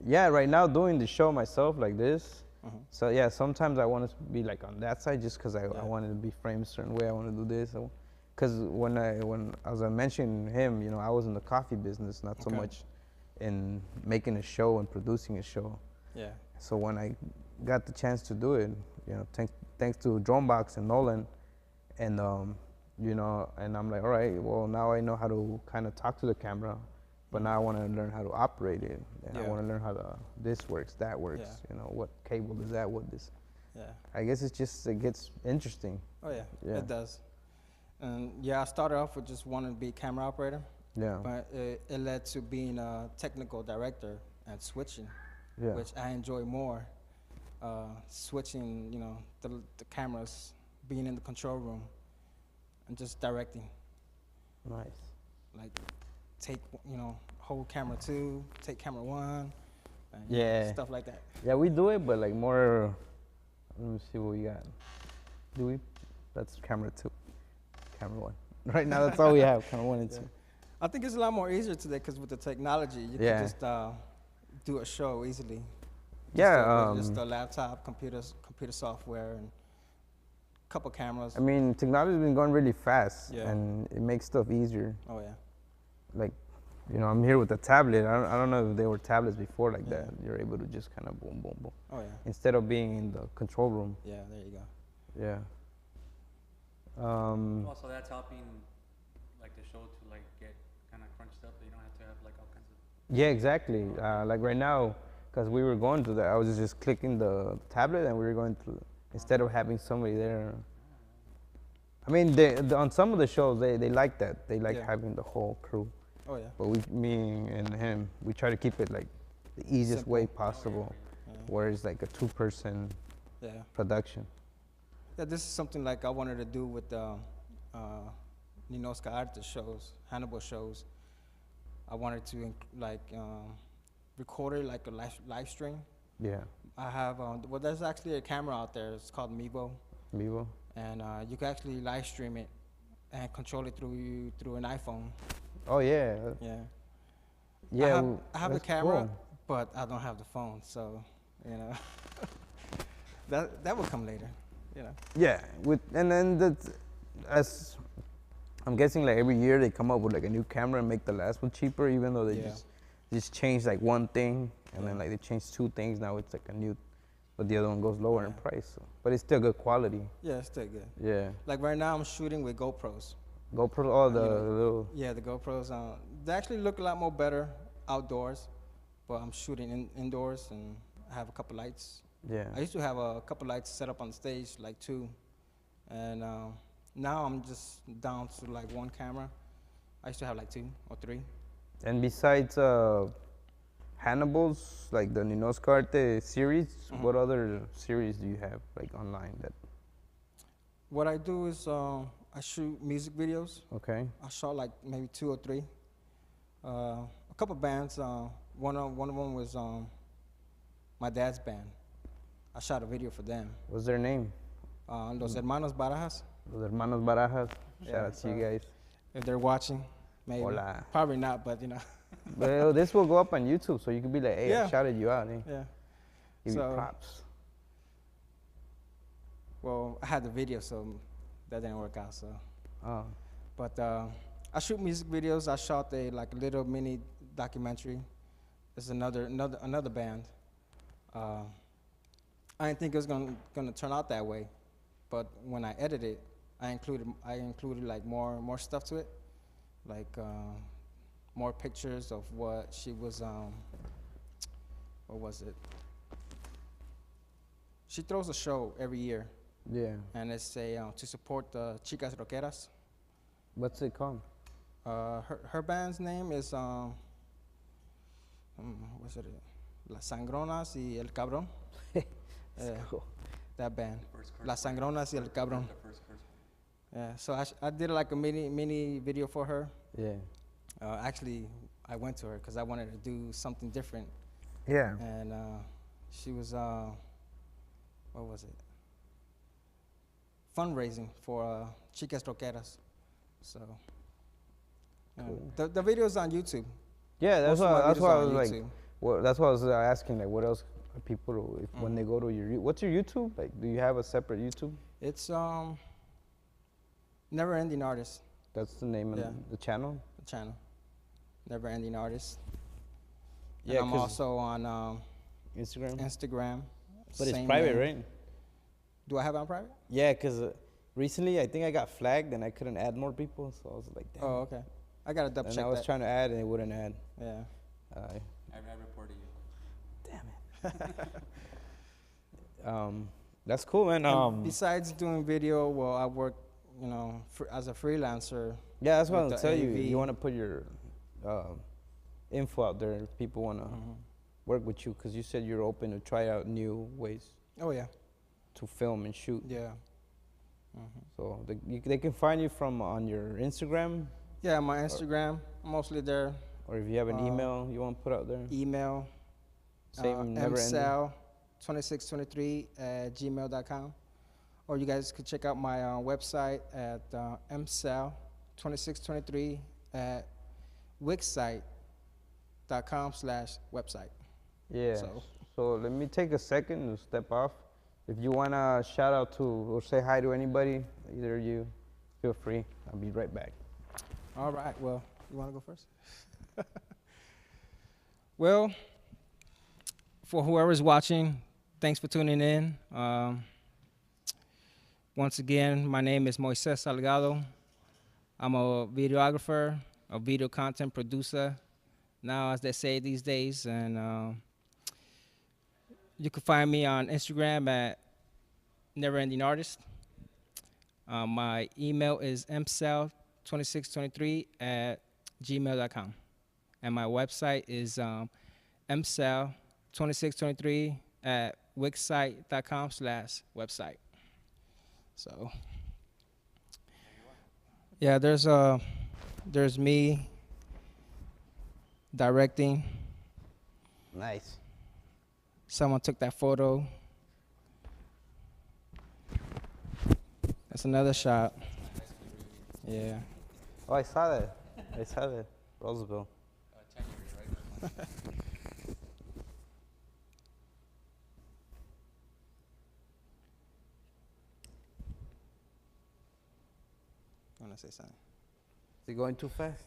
Yeah, right now doing the show myself like this.
Mhm.
So yeah, sometimes I want to be like on that side just because I
Yeah.
wanted to be framed a certain way. I want to do this. Because when as I mentioned him, I was in the coffee business, not so
Okay.
much in making a show and producing a show.
Yeah.
So when I got the chance to do it, thanks to Dronebox and Nolan, and and I'm like, all right, well now I know how to kind of talk to the camera, but now I want to learn how to operate it, and I
Yeah.
want to learn how this works, that works.
Yeah.
What cable is that? What this?
Yeah.
I guess it gets interesting.
Oh yeah,
Yeah.
it does. And yeah, I started off with just wanting to be a camera operator,
Yeah.
but it led to being a technical director and switching,
Yeah.
which I enjoy more. Switching, you know, the cameras, being in the control room, and just directing.
Nice.
Like, take, you know, hold camera 2, take camera 1, and
Yeah.
stuff like that.
Yeah, we do it, but like more. Let me see what we got. Do we? That's camera 2, camera 1. Right now, that's all we have. Camera 1 and 2.
Yeah. I think it's a lot more easier today because with the technology, you
Yeah.
can just do a show easily.
Yeah.
Just a laptop, computer software, and a couple cameras.
I mean, technology's been going really fast,
Yeah.
and it makes stuff easier.
Oh yeah.
Like, you know, I'm here with a tablet. I don't know if there were tablets before like
Yeah.
that. You're able to just kind of boom, boom, boom.
Oh yeah.
Instead of being in the control room.
Yeah. There you go.
Yeah.
Also, that's helping like the show to like get kind of crunched up. You don't have to have like all kinds of.
Yeah, exactly. Like right now, because we were going to that, I was just clicking the tablet and we were going to, instead of having somebody there. I mean, on some of the shows, they like that. They like
Yeah.
having the whole crew.
Oh yeah.
But me and him, we try to keep it like the easiest
Simple.
way possible,
Yeah.
where it's like a 2-person
Yeah.
production.
Yeah. This is something like I wanted to do with the Ninoska Arte shows, Hannibal shows. I wanted to record it like a live stream.
Yeah.
I have well, there's actually a camera out there. It's called Mevo,
Vivo.
and you can actually live stream it and control it through an iPhone.
Oh yeah.
Yeah.
Yeah.
I have the
that's
camera,
cool.
but I don't have the phone. So, you know, that will come later. You know.
Yeah. And then as I'm guessing, like every year they come up with like a new camera and make the last one cheaper, even though they
Yeah.
just change like one thing, and then
Yeah.
like they change 2 things. Now it's like a new, but the other one goes lower in
Yeah.
price. So. But it's still good quality.
Yeah, it's still good.
Yeah.
Like right now, I'm shooting with GoPros.
GoPro, all the
You know,
little.
Yeah, the GoPros. They actually look a lot more better outdoors, but I'm shooting indoors, and I have a couple lights.
Yeah.
I used to have a couple lights set up on the stage, like 2, and now I'm just down to like 1 camera. I used to have like 2 or 3.
And besides Hannibal's, like the Ninoska Arte series,
Mhm.
what other series do you have like online that?
What I do is I shoot music videos.
Okay.
I shot like maybe 2 or 3. A couple bands. One of them was my dad's band. I shot a video for them.
What's their name?
Los Hermanos Barajas.
Los Hermanos Barajas. Shout
Yeah,
out to you
so-
guys.
If they're watching, maybe.
Hola.
Probably not, but you know.
Well, this will go up on YouTube, so you can be like, hey, I
Yeah.
shouted you out. Eh?
Yeah.
Give you
So-
props.
Well, I had the video, so that didn't work out. So,
Oh.
but I shoot music videos. I shot a little mini documentary. It's another band. I didn't think it was gonna turn out that way, but when I edited it, I included like more stuff to it, like more pictures of what she was. What was it? She throws a show every year,
Yeah.
and it's to support the Chicas Rockeras.
What's it called?
Her band's name is what's it? Las Sangronas y el Cabrón.
Cool.
That band.
First curse
Las
word.
Sangronas y el Cabrón.
The first curse word.
Yeah. So I did like a mini video for her.
Yeah.
Actually, I went to her because I wanted to do something different,
Yeah.
and she was what was it? Fundraising for Chicas Rockeras. So
Cool.
the video's on YouTube.
Yeah, that's
Most of my
why. That's
videos
why I
are
was
on
like,
YouTube.
that's why I was asking, like, what else are people when they go to your what's your YouTube? Like, do you have a separate YouTube?
It's Never Ending Artist,
That's the name
Yeah.
of the channel.
the channel. Never Ending Artist.
Yeah,
And I'm
'cause
also on
Instagram.
Instagram.
But it's
same
private,
name.
right?
Do I have it on private?
Yeah, because recently I think I got flagged and I couldn't add more people, so I was like, damn.
Oh, okay. I gotta double
And
check
I was
that.
trying to add and it wouldn't add.
Yeah.
I reported you.
Damn it. That's cool, man.
And besides doing video, well, I work, you know, as a freelancer.
Yeah, that's what
with
I'll
the
tell you.
AV.
You want to put your info out there. If people want to work with you, because you said you're open to try out new ways
Oh yeah,
to film and shoot.
yeah,
So they can find you from on your Instagram,
yeah. My Instagram, mostly there.
or if you have an email you want to put out there.
Email,
Same, never ending.
msal2623@gmail.com, or you guys could check out my website at msal2623 at wixsite.com/website.
Yeah.
So-
So let me take a second to step off. If you want to shout out to or say hi to anybody, either you, feel free. I'll be right back.
All right. Well, you want to go first? Well, for whoever's watching, thanks for tuning in. Once again, my name is Moises Salgado. I'm a videographer, a video content producer, now as they say these days. And you can find me on Instagram at NeverEndingArtist. My email is msal2623@gmail.com. And my website is msal2623@wixsite.com/website. So, yeah, there's me directing.
Nice.
Someone took that photo. That's another shot. Yeah.
Oh, I saw that. I saw that. Roosevelt.
I want to say something.
Is it going too fast?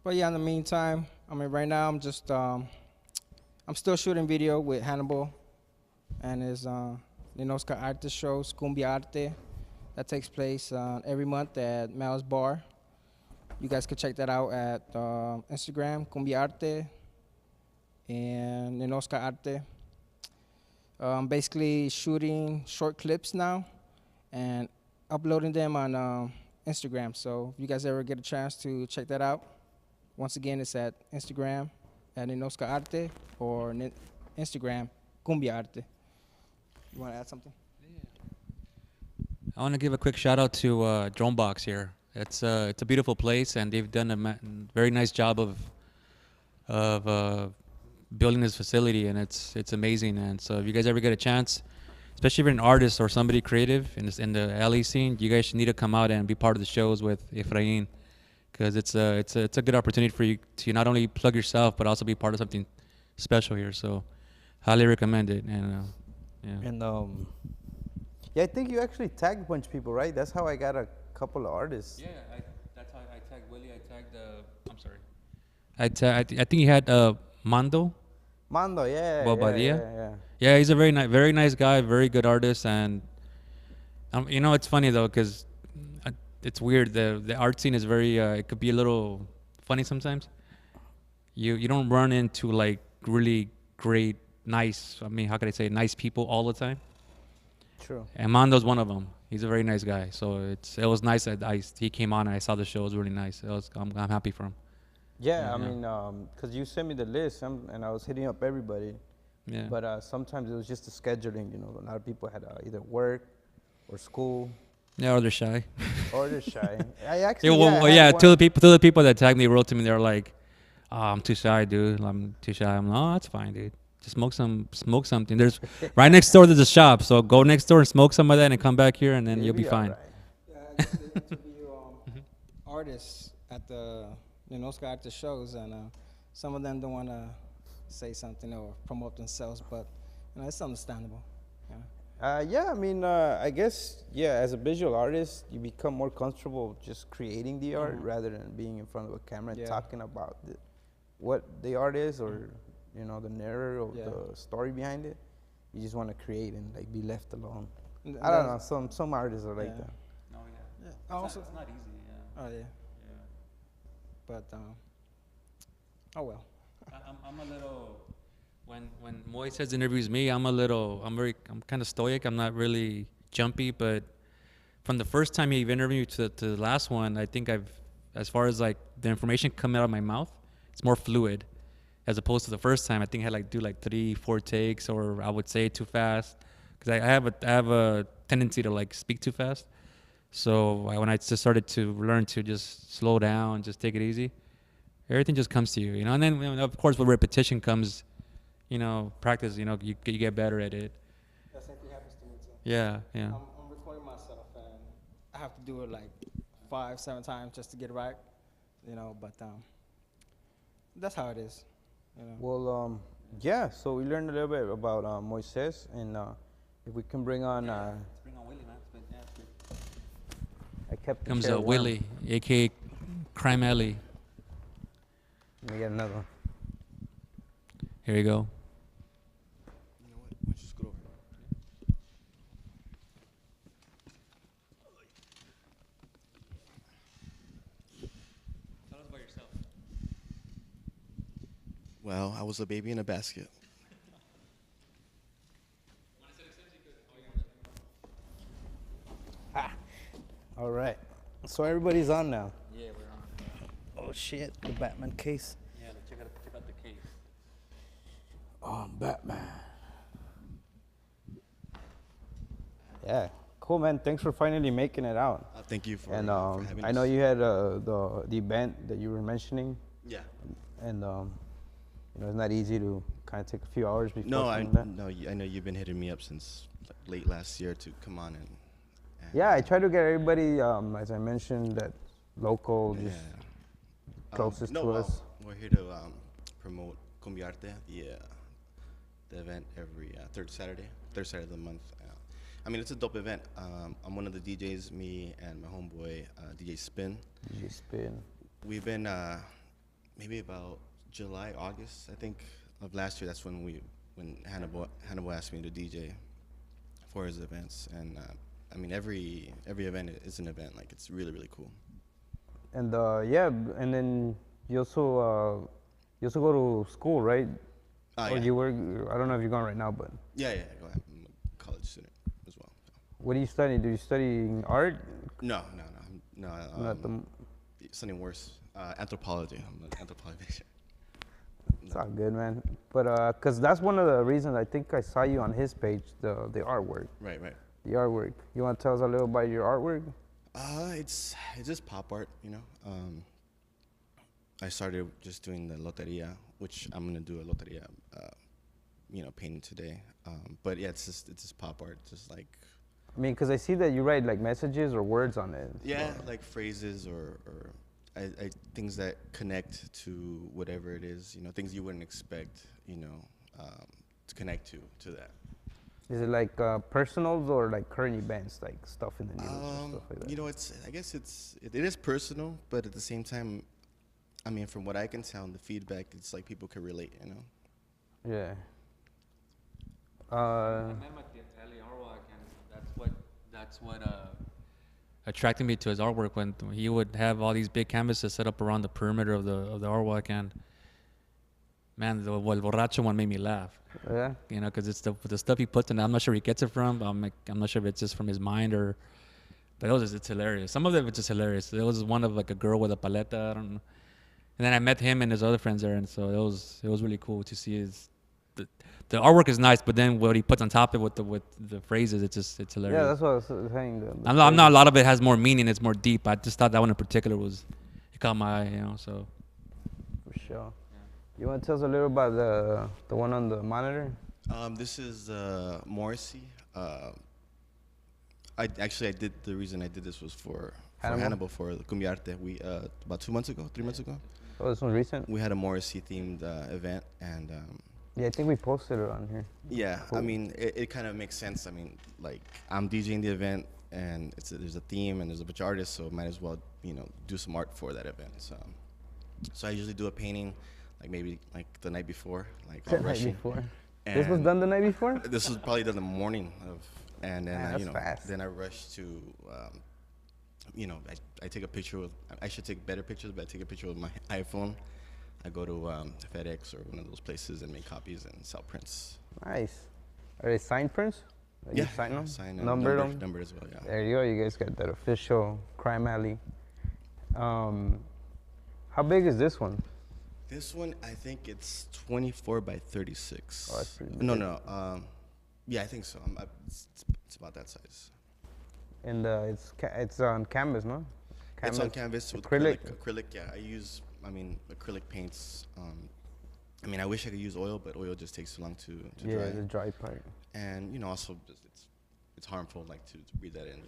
But yeah, in the meantime, I mean, right now I'm just, I'm still shooting video with Hannibal and his Ninoska Arte shows, Cumbia Arte. That takes place every month at Mel's Bar. You guys can check that out at Instagram, Cumbia Arte and Ninoska Arte. I'm basically shooting short clips now and uploading them on Instagram. So if you guys ever get a chance to check that out, once again, it's at Instagram at Ninoska Arte or Instagram Cumbia Arte. You want to add something?
I want to give a quick shout out to Dronebox here. It's a beautiful place, and they've done a very nice job of building this facility, and it's amazing. And so, if you guys ever get a chance, especially if you're an artist or somebody creative in the LA scene, you guys need to come out and be part of the shows with Efrain, because it's a good opportunity for you to not only plug yourself but also be part of something special here. So, highly recommend it. And yeah.
And yeah, I think you actually tagged a bunch of people, right? That's how I got a couple of artists.
Yeah, that's how I tagged Willie. I tagged. I'm sorry. I think he had Mando.
Mando, yeah.
Bobadilla? Yeah, he's a very nice guy, very good artist, and you know, it's funny though, because it's weird. The art scene is very. It could be a little funny sometimes. You don't run into like really great, nice. I mean, how could I say nice people all the time?
True.
And Mando's one of them. He's a very nice guy. So it was nice that he came on and I saw the show. It was really nice. I'm happy for him.
Yeah, I mean, because you sent me the list and I was hitting up everybody.
Yeah.
But sometimes it was just the scheduling. You know, a lot of people had either work or school.
Yeah, or they're shy.
Or they're shy. I actually.
Two of the people that tagged me wrote to me. They're like, "Oh, I'm too shy, dude. I'm too shy." I'm like, "Oh, that's fine, dude. Just smoke something. There's right next door. There's a shop, so go next door and smoke some of that, and come back here, and then you'll be fine."
Right.
Yeah, I used to interview artists at the Ninoska Arte shows, and some of them don't want to say something or promote themselves, but you know, it's understandable. Yeah.
Yeah, I mean, I guess, as a visual artist, you become more comfortable just creating the art rather than being in front of a camera and talking about what the art is or, you know, the narrative or the story behind it. You just want to create and like be left alone. I don't know. Some artists are like that.
Oh yeah.
Also,
It's not easy. Yeah.
oh yeah. but oh well.
I'm a little. When Moises interviews me, I'm kind of stoic. I'm not really jumpy, but from the first time he interviewed to the last one, I think as far as like the information coming out of my mouth, it's more fluid, as opposed to the first time. I think I had like do like 3-4 takes, or I would say it too fast, because I have a tendency to like speak too fast. So when I just started to learn to just slow down, just take it easy, everything just comes to you, you know. And then of course with repetition comes, you know, practice. You know, you get better at it.
That same thing happens to me too.
Yeah, yeah.
I'm recording myself, and I have to do it like 5-7 times just to get it right, you know. But that's how it is, you know.
Well, yeah. So we learned a little bit about Moises, and if we can bring on.
Let's bring on Willie, man.
I kept. The
Comes
chair warm.
Willie, aka Crime Alley.
Let me get another one.
Here you go.
You know what? Why don't you scoot over?
Tell us about yourself.
Well, I was a baby in a basket.
All right. So everybody's on now.
Yeah, we're on.
Oh shit! The Batman case.
Yeah, check out the case.
Oh, Batman. Yeah, cool, man. Thanks for finally making it out.
Thank you for,
And
for having
I
us.
know you had the event that you were mentioning,
Yeah.
and you know it's not easy to kind of take a few hours before.
No,
something like that.
I know you've been hitting me up since like, late last year to come on and
Yeah, I try to get everybody, as I mentioned, that local,
yeah.
just closest
no,
to
well,
us.
We're here to promote Arte, the event every third Saturday of the month. I mean, it's a dope event. I'm one of the DJs, me and my homeboy, DJ Spin.
DJ Spin.
We've been maybe about July, August, I think, of last year. That's when Hannibal asked me to DJ for his events, and I mean, every event is an event. Like, it's really, really cool.
And yeah, and then you also go to school, right? Or
Yeah.
you work? I don't know if you're going right now, but
Yeah, go ahead. I'm a college student as well.
what do you study? Do you study art?
No.
Not the.
Something worse. Anthropology. I'm an anthropology major.
It's all good, man. But cause that's one of the reasons I think I saw you on his page, the artwork.
Right.
The artwork. You want to tell us a little about your artwork?
It's just pop art, you know. I started just doing the loteria, which I'm gonna do a loteria, painting today. But yeah, it's just pop art, just like.
I mean, cause I see that you write like messages or words on it.
Yeah,
so.
like phrases or things that connect to whatever it is, you know, things you wouldn't expect, you know, to connect to that.
Is it like personals or like current events, like stuff in the news or stuff like that?
You know, I guess it is personal, but at the same time, I mean, from what I can tell, the feedback, it's like people can relate, you know.
Yeah.
I met him at the Italian artwork, and that's what attracted me to his artwork, when he would have all these big canvases set up around the perimeter of the artwork, and man, the El Borracho one made me laugh.
Yeah.
You know, because it's the stuff he puts in. I'm not sure where he gets it from. I'm not sure if it's just from his mind or. But it's hilarious. Some of them it's just hilarious. There was one of like a girl with a paleta. I don't know. And then I met him and his other friends there, and so it was really cool to see the artwork is nice, but then what he puts on top of it with the phrases, it's hilarious.
Yeah, that's what I was saying.
I'm not. A lot of it has more meaning. It's more deep. I just thought that one in particular it caught my eye. You know, so.
For sure. You want to tell us a little about the one on the monitor?
This is Morrissey. The reason I did this was for Hannibal for the Cumbia Arte. We about 3 months ago.
Oh, this one's recent?
We had a Morrissey themed event, and
Yeah, I think we posted it on here.
yeah,
Cool.
I mean, it kind of makes sense. I mean, like, I'm DJing the event, and there's a theme and there's a bunch of artists, so might as well, you know, do some art for that event. So I usually do a painting, like maybe like the night before, like
The
all
night
rushing.
before. This was done the night before?
This was probably done the morning of, and then
Man, that's
you know,
fast.
then I rushed to I take a picture with. I should take better pictures, but I take a picture with my iPhone. I go to FedEx or one of those places and make copies and sell prints.
Nice. Are they signed prints? You sign them?
Sign and
Numbered them?
numbered as well. Yeah.
There you go. You guys got that official Crime Alley. How big is this one?
This one, I think it's 24 by 36.
Oh, that's pretty big.
No. Yeah, I think so. It's about that size.
And it's on canvas, no?
It's on canvas with
acrylic.
Acrylic, yeah. I use, acrylic paints. I wish I could use oil, but oil just takes too long to dry.
Yeah, the dry part.
And also just it's harmful to breathe that in.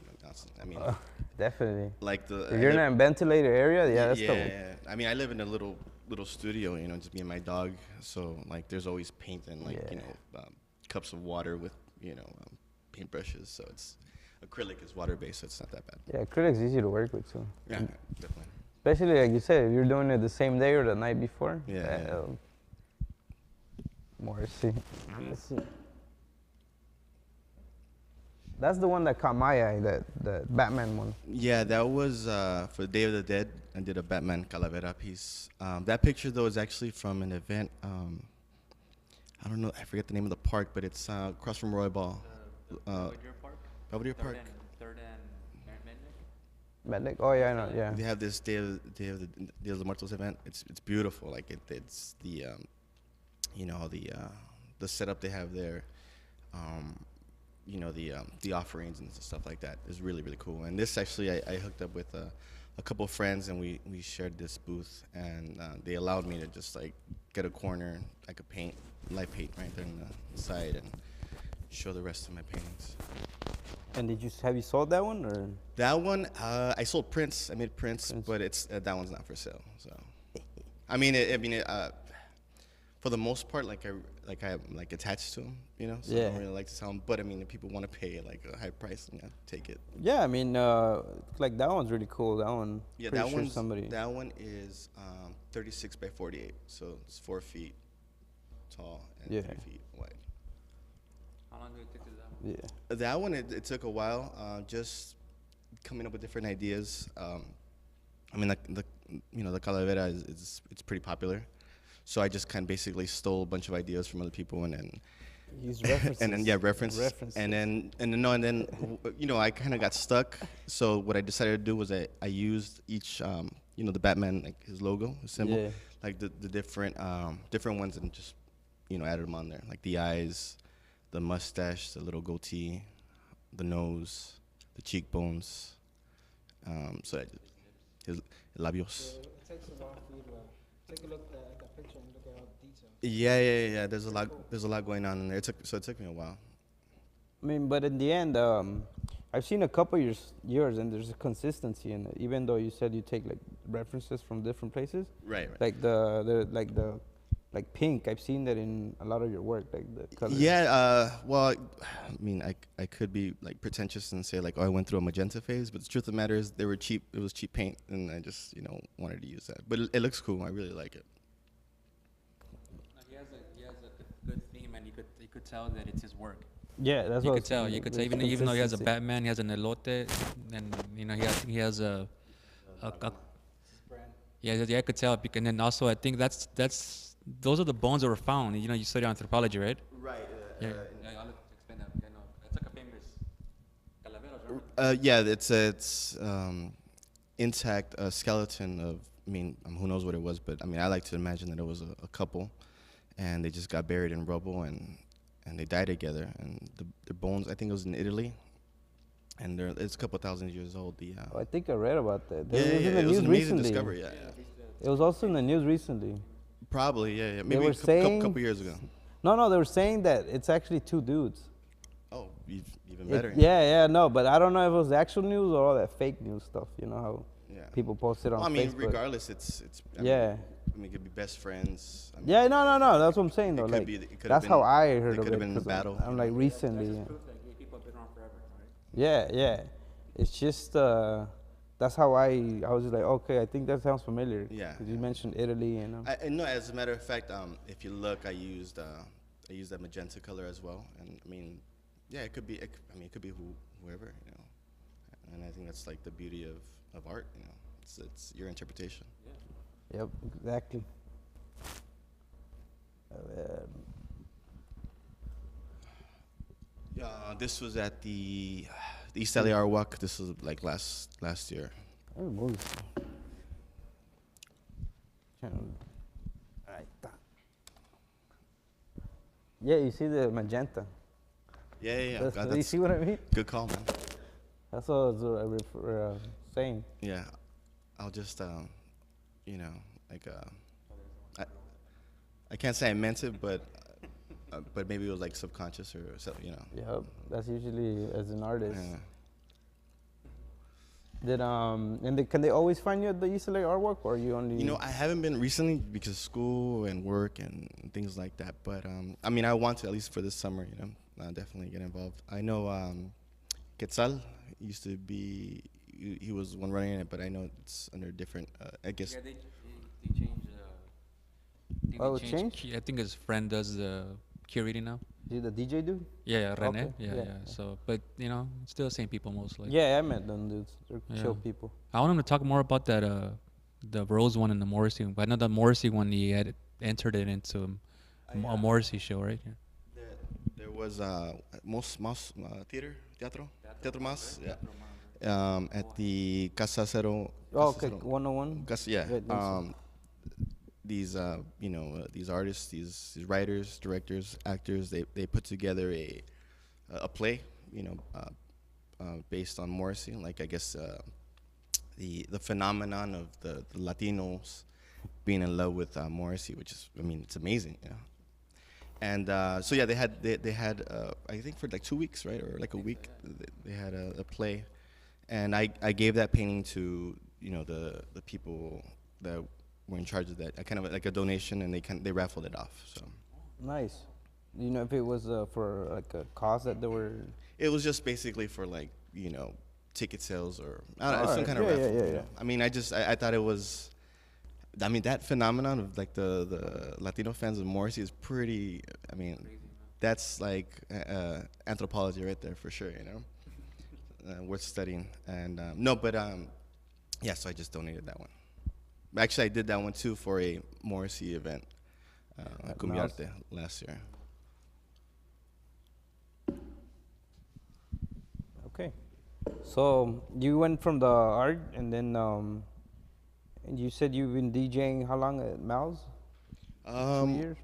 Definitely.
Like
If you're in a ventilated area, yeah, that's the.
Yeah. I live in a little studio, just me and my dog. So there's always paint and cups of water with paintbrushes. So it's acrylic is water based, so it's not that bad.
Yeah, acrylic's easy to work with too.
Yeah, definitely.
Especially like you said, if you're doing it the same day or the night before.
Yeah.
Let's see. That's the one that caught my eye, the Batman one.
Yeah, that was for Day of the Dead. I did a Batman Calavera piece. That picture, though, is actually from an event. I don't know, I forget the name of the park, but it's across from Roy Ball.
Belvedere Park?
Belvedere Park.
Third and
Mednick? Oh, yeah, I know, yeah.
They have this Day of the Muertos event. It's beautiful. It's the the setup they have there. The offerings and stuff like that is really, really cool. And this actually, I hooked up with a couple of friends, and we shared this booth, and they allowed me to just get a corner. I could paint, light paint right there on the side, and show the rest of my paintings.
And have you sold that one or?
That one, I sold prints. I made prints, but it's that one's not for sale. So, for the most part, I'm attached to them, So I don't really like to sell them. But if people want to pay a high price, take it.
Yeah, that one's really cool. That one.
Yeah, that one is 36 by 48, so it's 4 feet tall and 3 feet wide.
How long did it take to do that one?
Yeah.
That one, it took a while, just coming up with different ideas. The Calavera is pretty popular. So I just kind of basically stole a bunch of ideas from other people and then
use references.
and then references. And then I kind of got stuck. So what I decided to do was I used each the Batman his logo, his symbol, the different ones, and just added them on there, like the eyes, the mustache, the little goatee, the nose, the cheekbones. His labios.
So it takes a while for you to take a look at that picture and look at all the details.
Yeah. There's a lot going on in there. It took me a while.
But in the end, I've seen a couple yours, and there's a consistency in it. Even though you said you take references from different places.
Right.
Like pink. I've seen that in a lot of your work, like the colors.
Yeah. Well, I could be pretentious and say I went through a magenta phase, but the truth of the matter is they were cheap. It was cheap paint, and I just wanted to use that. But it looks cool. I really like it.
He has a good theme, and you could tell that it's his work.
Yeah, that's
You
what
could tell. You could tell even though he has a
consistency.
Batman, he has an elote, and he has a yeah, I could tell. And then also, I think those are the bones that were found. You study anthropology, right?
Right.
Yeah. I'll explain that. It's like a famous calaveras, right?
Yeah, it's intact skeleton of. Who knows what it was, but I like to imagine that it was a couple, and they just got buried in rubble and they died together. And the bones, I think it was in Italy, and it's a couple thousand years old.
I think I read about that.
It was an amazing discovery. Yeah.
It was also in the news recently.
Probably, yeah.
They
Maybe
were saying,
couple years ago.
No, they were saying that it's actually two dudes.
Oh, even better.
But I don't know if it was actual news or all that fake news stuff. You know how people post it on Facebook.
Regardless, it's. It could be best friends.
No. That's what I'm saying though. That's how I heard of it.
It could have been a battle.
I'm recently.
That's just proof that people have been on forever, right?
Yeah. It's just that's how I was just okay. I think that sounds familiar.
Yeah.
Because you mentioned Italy,
No, as a matter of fact, if you look, I used that magenta color as well, and it could be. It could be whoever. And I think that's like the beauty of art. You know, it's your interpretation.
Yep, exactly. Um,
This was at the East LA Art Walk. This was like last year.
Ahí voy. Ahí está. Yeah, you see the magenta.
Yeah.
That's,
God,
you
that's
see what I mean?
good call, man.
That's what I was saying.
Yeah, I'll just you know, like I can't say I meant it, but maybe it was like subconscious or so, you know.
Yep, that's usually as an artist.
Yeah.
Can they always find you at the East LA Art Walk, or you only?
You know, I haven't been recently because school and work and things like that. But I mean, I want to at least for this summer. You know, definitely get involved. I know Quetzal used to be. He was one running it, but I know it's under different. I guess.
Yeah, they changed.
Oh, it changed?
I think his friend does the curating now.
Is it the DJ dude?
Yeah, Rene.
Okay,
Yeah.
yeah.
So, but you know, it's still the same people mostly.
Yeah, I met them dudes. They're
Yeah.
chill people.
I want him to talk more about that, the Rose one and the Morrissey one. But I know the Morrissey one, he had entered it into a Morrissey show, right? Yeah.
There was Mos Teatro Mas, yeah. At the Casa Cero.
Oh, okay, 101.
Yeah.
Yeah,
These these artists, these writers, directors, actors, they put together a play, you know, based on Morrissey. Like I guess the phenomenon of the Latinos being in love with Morrissey, which is, I mean, it's amazing, you know. And so yeah, they had I think for like 2 weeks, right, or like a week, they had a play, and I gave that painting to, you know, the people that were in charge of that. I kind of like a donation, and they raffled it off. So
nice. You know if it was for like a cause that they were?
it was just basically for like, you know, ticket sales or I don't know, some
Alright.
kind of
Yeah,
raffle.
yeah,
you
yeah.
know? I mean, I thought it was. I mean, that phenomenon of like the Latino fans of Morrissey is pretty. I mean, that's like anthropology right there for sure. You know, worth studying. And no, but yeah. So I just donated that one. Actually, I did that one too for a Morrissey event, at Cumbiarte last year.
Okay. So you went from the art, and then and you said you've been DJing how long at Mal's? 2 years?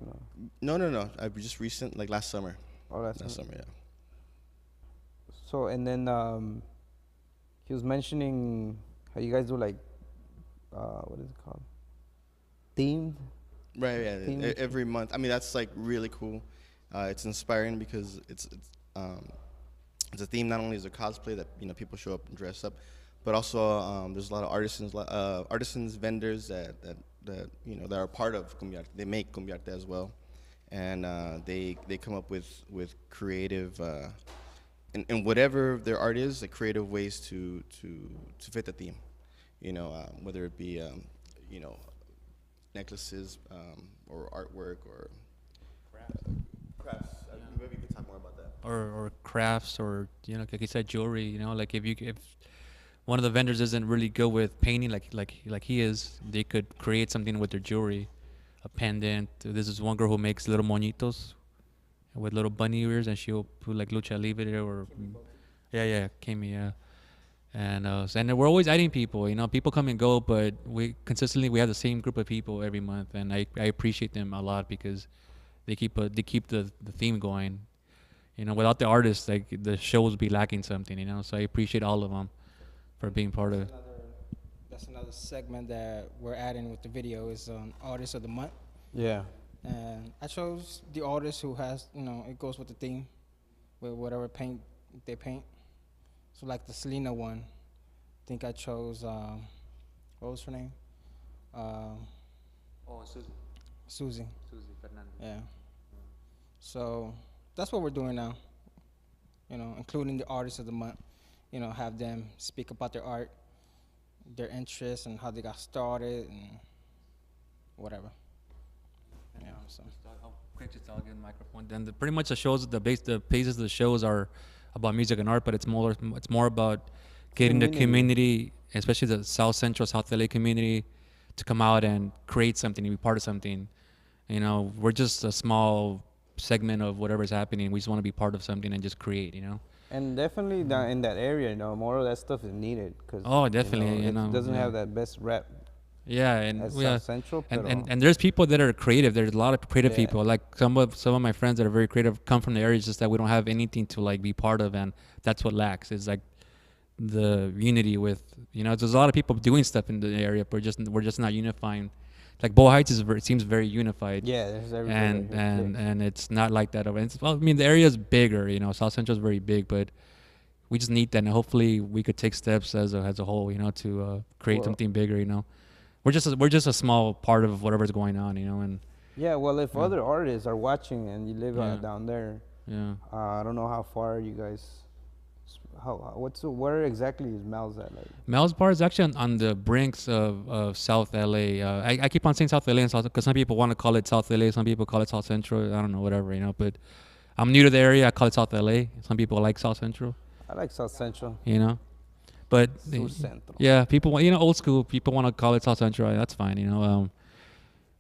No.
No. I just like last summer.
Oh, that's
Last summer, yeah.
So and then he was mentioning how you guys do like what is it called? Themed.
Right, yeah.
Themed.
Every month. I mean, that's like really cool. It's inspiring because it's a theme. Not only is it cosplay that, you know, people show up and dress up, but also there's a lot of artisans, vendors that you know that are part of Cumbiarte. They make Cumbiarte as well, and they come up with creative and whatever their art is, like creative ways to fit the theme. You know, whether it be you know, necklaces or artwork or crafts. Maybe you can talk more about that.
Or crafts, or, you know, like you said, jewelry. You know, like if one of the vendors isn't really good with painting like he is, they could create something with their jewelry, a pendant. This is one girl who makes little moñitos with little bunny ears, and she'll put like lucha libre or Kemi, yeah. And we're always adding people. You know, people come and go, but we have the same group of people every month, and I appreciate them a lot because they keep the theme going. You know, without the artists, like the show would be lacking something. You know, so I appreciate all of them for being part of it.
That's another segment that we're adding with the video is Artist of the Month.
Yeah.
And I chose the artist who has, you know, it goes with the theme, with whatever paint they paint. So like the Selena one, I think I chose, what was her name?
Susie.
Susie.
Susie Fernandez.
Yeah. So that's what we're doing now. You know, including the Artist of the Month. You know, have them speak about their art, their interests, and how they got started, and whatever. Yeah. So.
Just I'll get the microphone. Then pretty much the pages of the shows are about music and art, but it's more about getting the
Community.
community, especially the South Central, South LA community, to come out and create something, to be part of something. You know, we're just a small segment of whatever's happening. We just want to be part of something and just create, you know.
And definitely in that area, more of that stuff is needed because
Oh, definitely,
it doesn't
yeah.
have that best rep
Yeah, and
as
yeah,
South Central.
and there's people that are creative. There's a lot of creative
Yeah.
people. Like some of my friends that are very creative come from the area. It's just that we don't have anything to like be part of, and that's what lacks. Is like the unity with, there's a lot of people doing stuff in the area, but we're just not unifying. Like Bow Heights seems very unified.
Yeah, there's everybody
and
right here.
and it's not like that over. Well, I mean, the area is bigger. South Central is very big, but we just need that, and hopefully we could take steps as a whole, to create something bigger. We're just a small part of whatever's going on, and
Yeah, well, if other artists are watching and you live
Yeah.
down there,
yeah.
I don't know how far you guys. Where exactly is Mel's at? Like,
Mel's Bar is actually on the brinks of South LA. I keep on saying South LA and South because some people want to call it South LA, some people call it South Central. I don't know, whatever, But I'm new to the area. I call it South LA. Some people like South Central,
I like South Central.
But
Sur Centro.
yeah, people want, old school. People want to call it South Central. That's fine,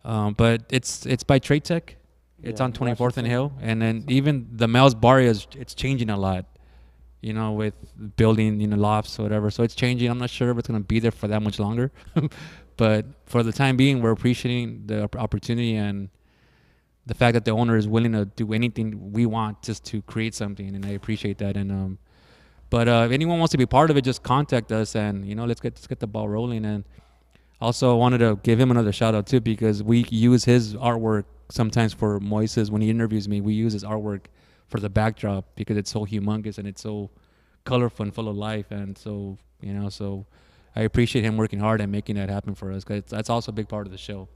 But it's by Trade Tech. It's
Yeah,
on 24th and
Washington.
Hill, and then even the Mel's Bar it's changing a lot. With building, lofts or whatever. So it's changing. I'm not sure if it's going to be there for that much longer. But for the time being, we're appreciating the opportunity and the fact that the owner is willing to do anything we want just to create something. And I appreciate that. And but if anyone wants to be part of it, just contact us and, let's get the ball rolling. And also I wanted to give him another shout out too, because we use his artwork sometimes for Moises. When he interviews me, we use his artwork for the backdrop because it's so humongous and it's so colorful and full of life. And so, so I appreciate him working hard and making that happen for us, because that's also a big part of the show.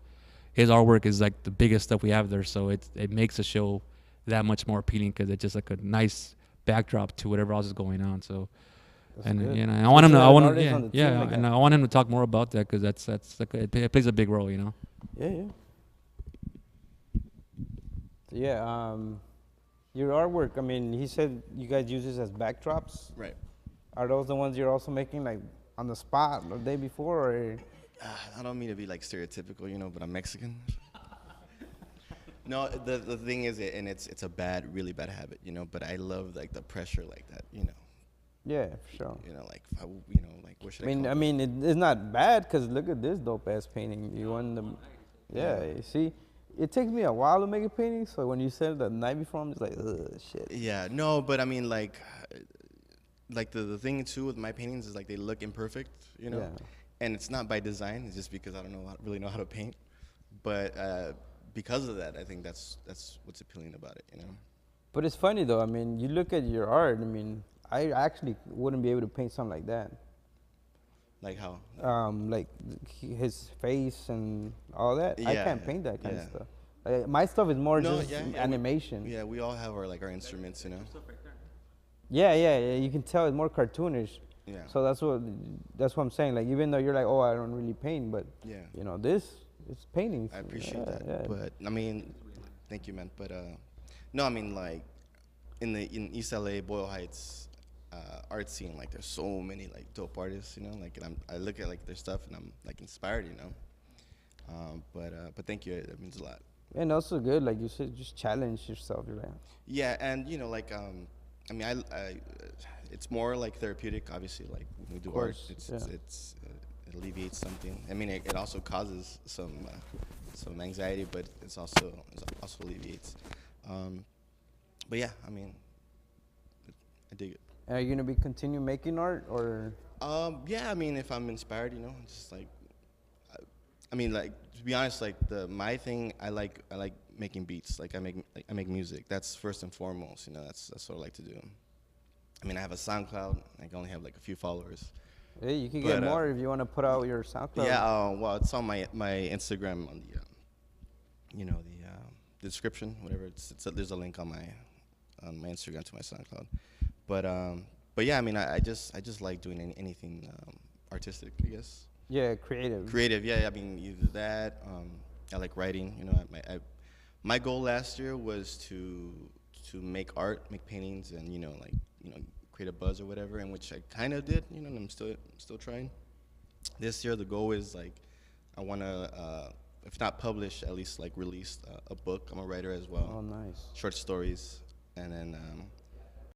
His artwork is like the biggest stuff we have there, so it makes the show that much more appealing because it's just like a nice backdrop to whatever else is going on. So,
That's
and
good.
I want him to,
to
I
have an
want
artist
yeah,
on the team
yeah,
like
and
that.
I want him to talk more about that because that's like it plays a big role,
Yeah, yeah. Yeah, your artwork, I mean, he said you guys use this as backdrops.
Right.
Are those the ones you're also making like on the spot the day before, or?
I don't mean to be like stereotypical, but I'm Mexican. No, the thing is, and it's a really bad habit, But I love like the pressure like that,
Yeah, for sure.
Like like what should
I mean,
call
I
it?
mean, it's not bad because look at this dope ass painting. You won the, yeah. You see, it takes me a while to make a painting. So when you said it the night before, I'm just like, ugh, shit.
Yeah, no, but I mean like the thing too with my paintings is like they look imperfect,
Yeah.
and it's not by design. It's just because I don't really know how to paint, but because of that, I think that's what's appealing about it,
But it's funny though. I mean, you look at your art. I mean, I actually wouldn't be able to paint something like that.
Like how?
Like his face and all that. I
Yeah,
can't paint that kind of
yeah.
stuff. My stuff is more
No,
just
yeah, yeah,
animation.
Yeah, we all have our instruments,
Yeah. You can tell it's more cartoonish.
Yeah.
So that's what I'm saying. Like even though you're like, oh, I don't really paint, but
Yeah.
this it's painting.
I appreciate that.
Yeah.
But I mean, thank you, man. But no, I mean like in East LA, Boyle Heights, art scene, like there's so many like dope artists, Like and I look at like their stuff and I'm like inspired, But thank you. That means a lot.
And also good, like you said, just challenge yourself. You're like,
Yeah, and like I mean I it's more like therapeutic. Obviously, like when we do art,
course,
it's
yeah.
it alleviates something. I mean, it also causes some anxiety, but it also alleviates. But yeah, I mean, I dig it.
are you gonna be continue making art or?
Yeah, I mean, if I'm inspired, just like, I mean, like to be honest, like my thing, I like making beats. Like I make music. That's first and foremost. That's what I like to do. I mean, I have a SoundCloud. I can only have like a few followers.
Hey, you can get more if you want to put out your SoundCloud.
Yeah. Well, it's on my Instagram on the, the description, whatever. There's a link on my Instagram to my SoundCloud. But yeah, I mean, I just like doing anything artistic, I guess.
Yeah, creative.
Creative, yeah. I mean, either that. I like writing. My goal last year was to make art, make paintings, and create create a buzz or whatever, and which I kind of did, you know, and I'm still trying. This year, the goal is like, I want to, if not publish, at least like release a book. I'm a writer as well.
Oh, nice.
Short stories, and then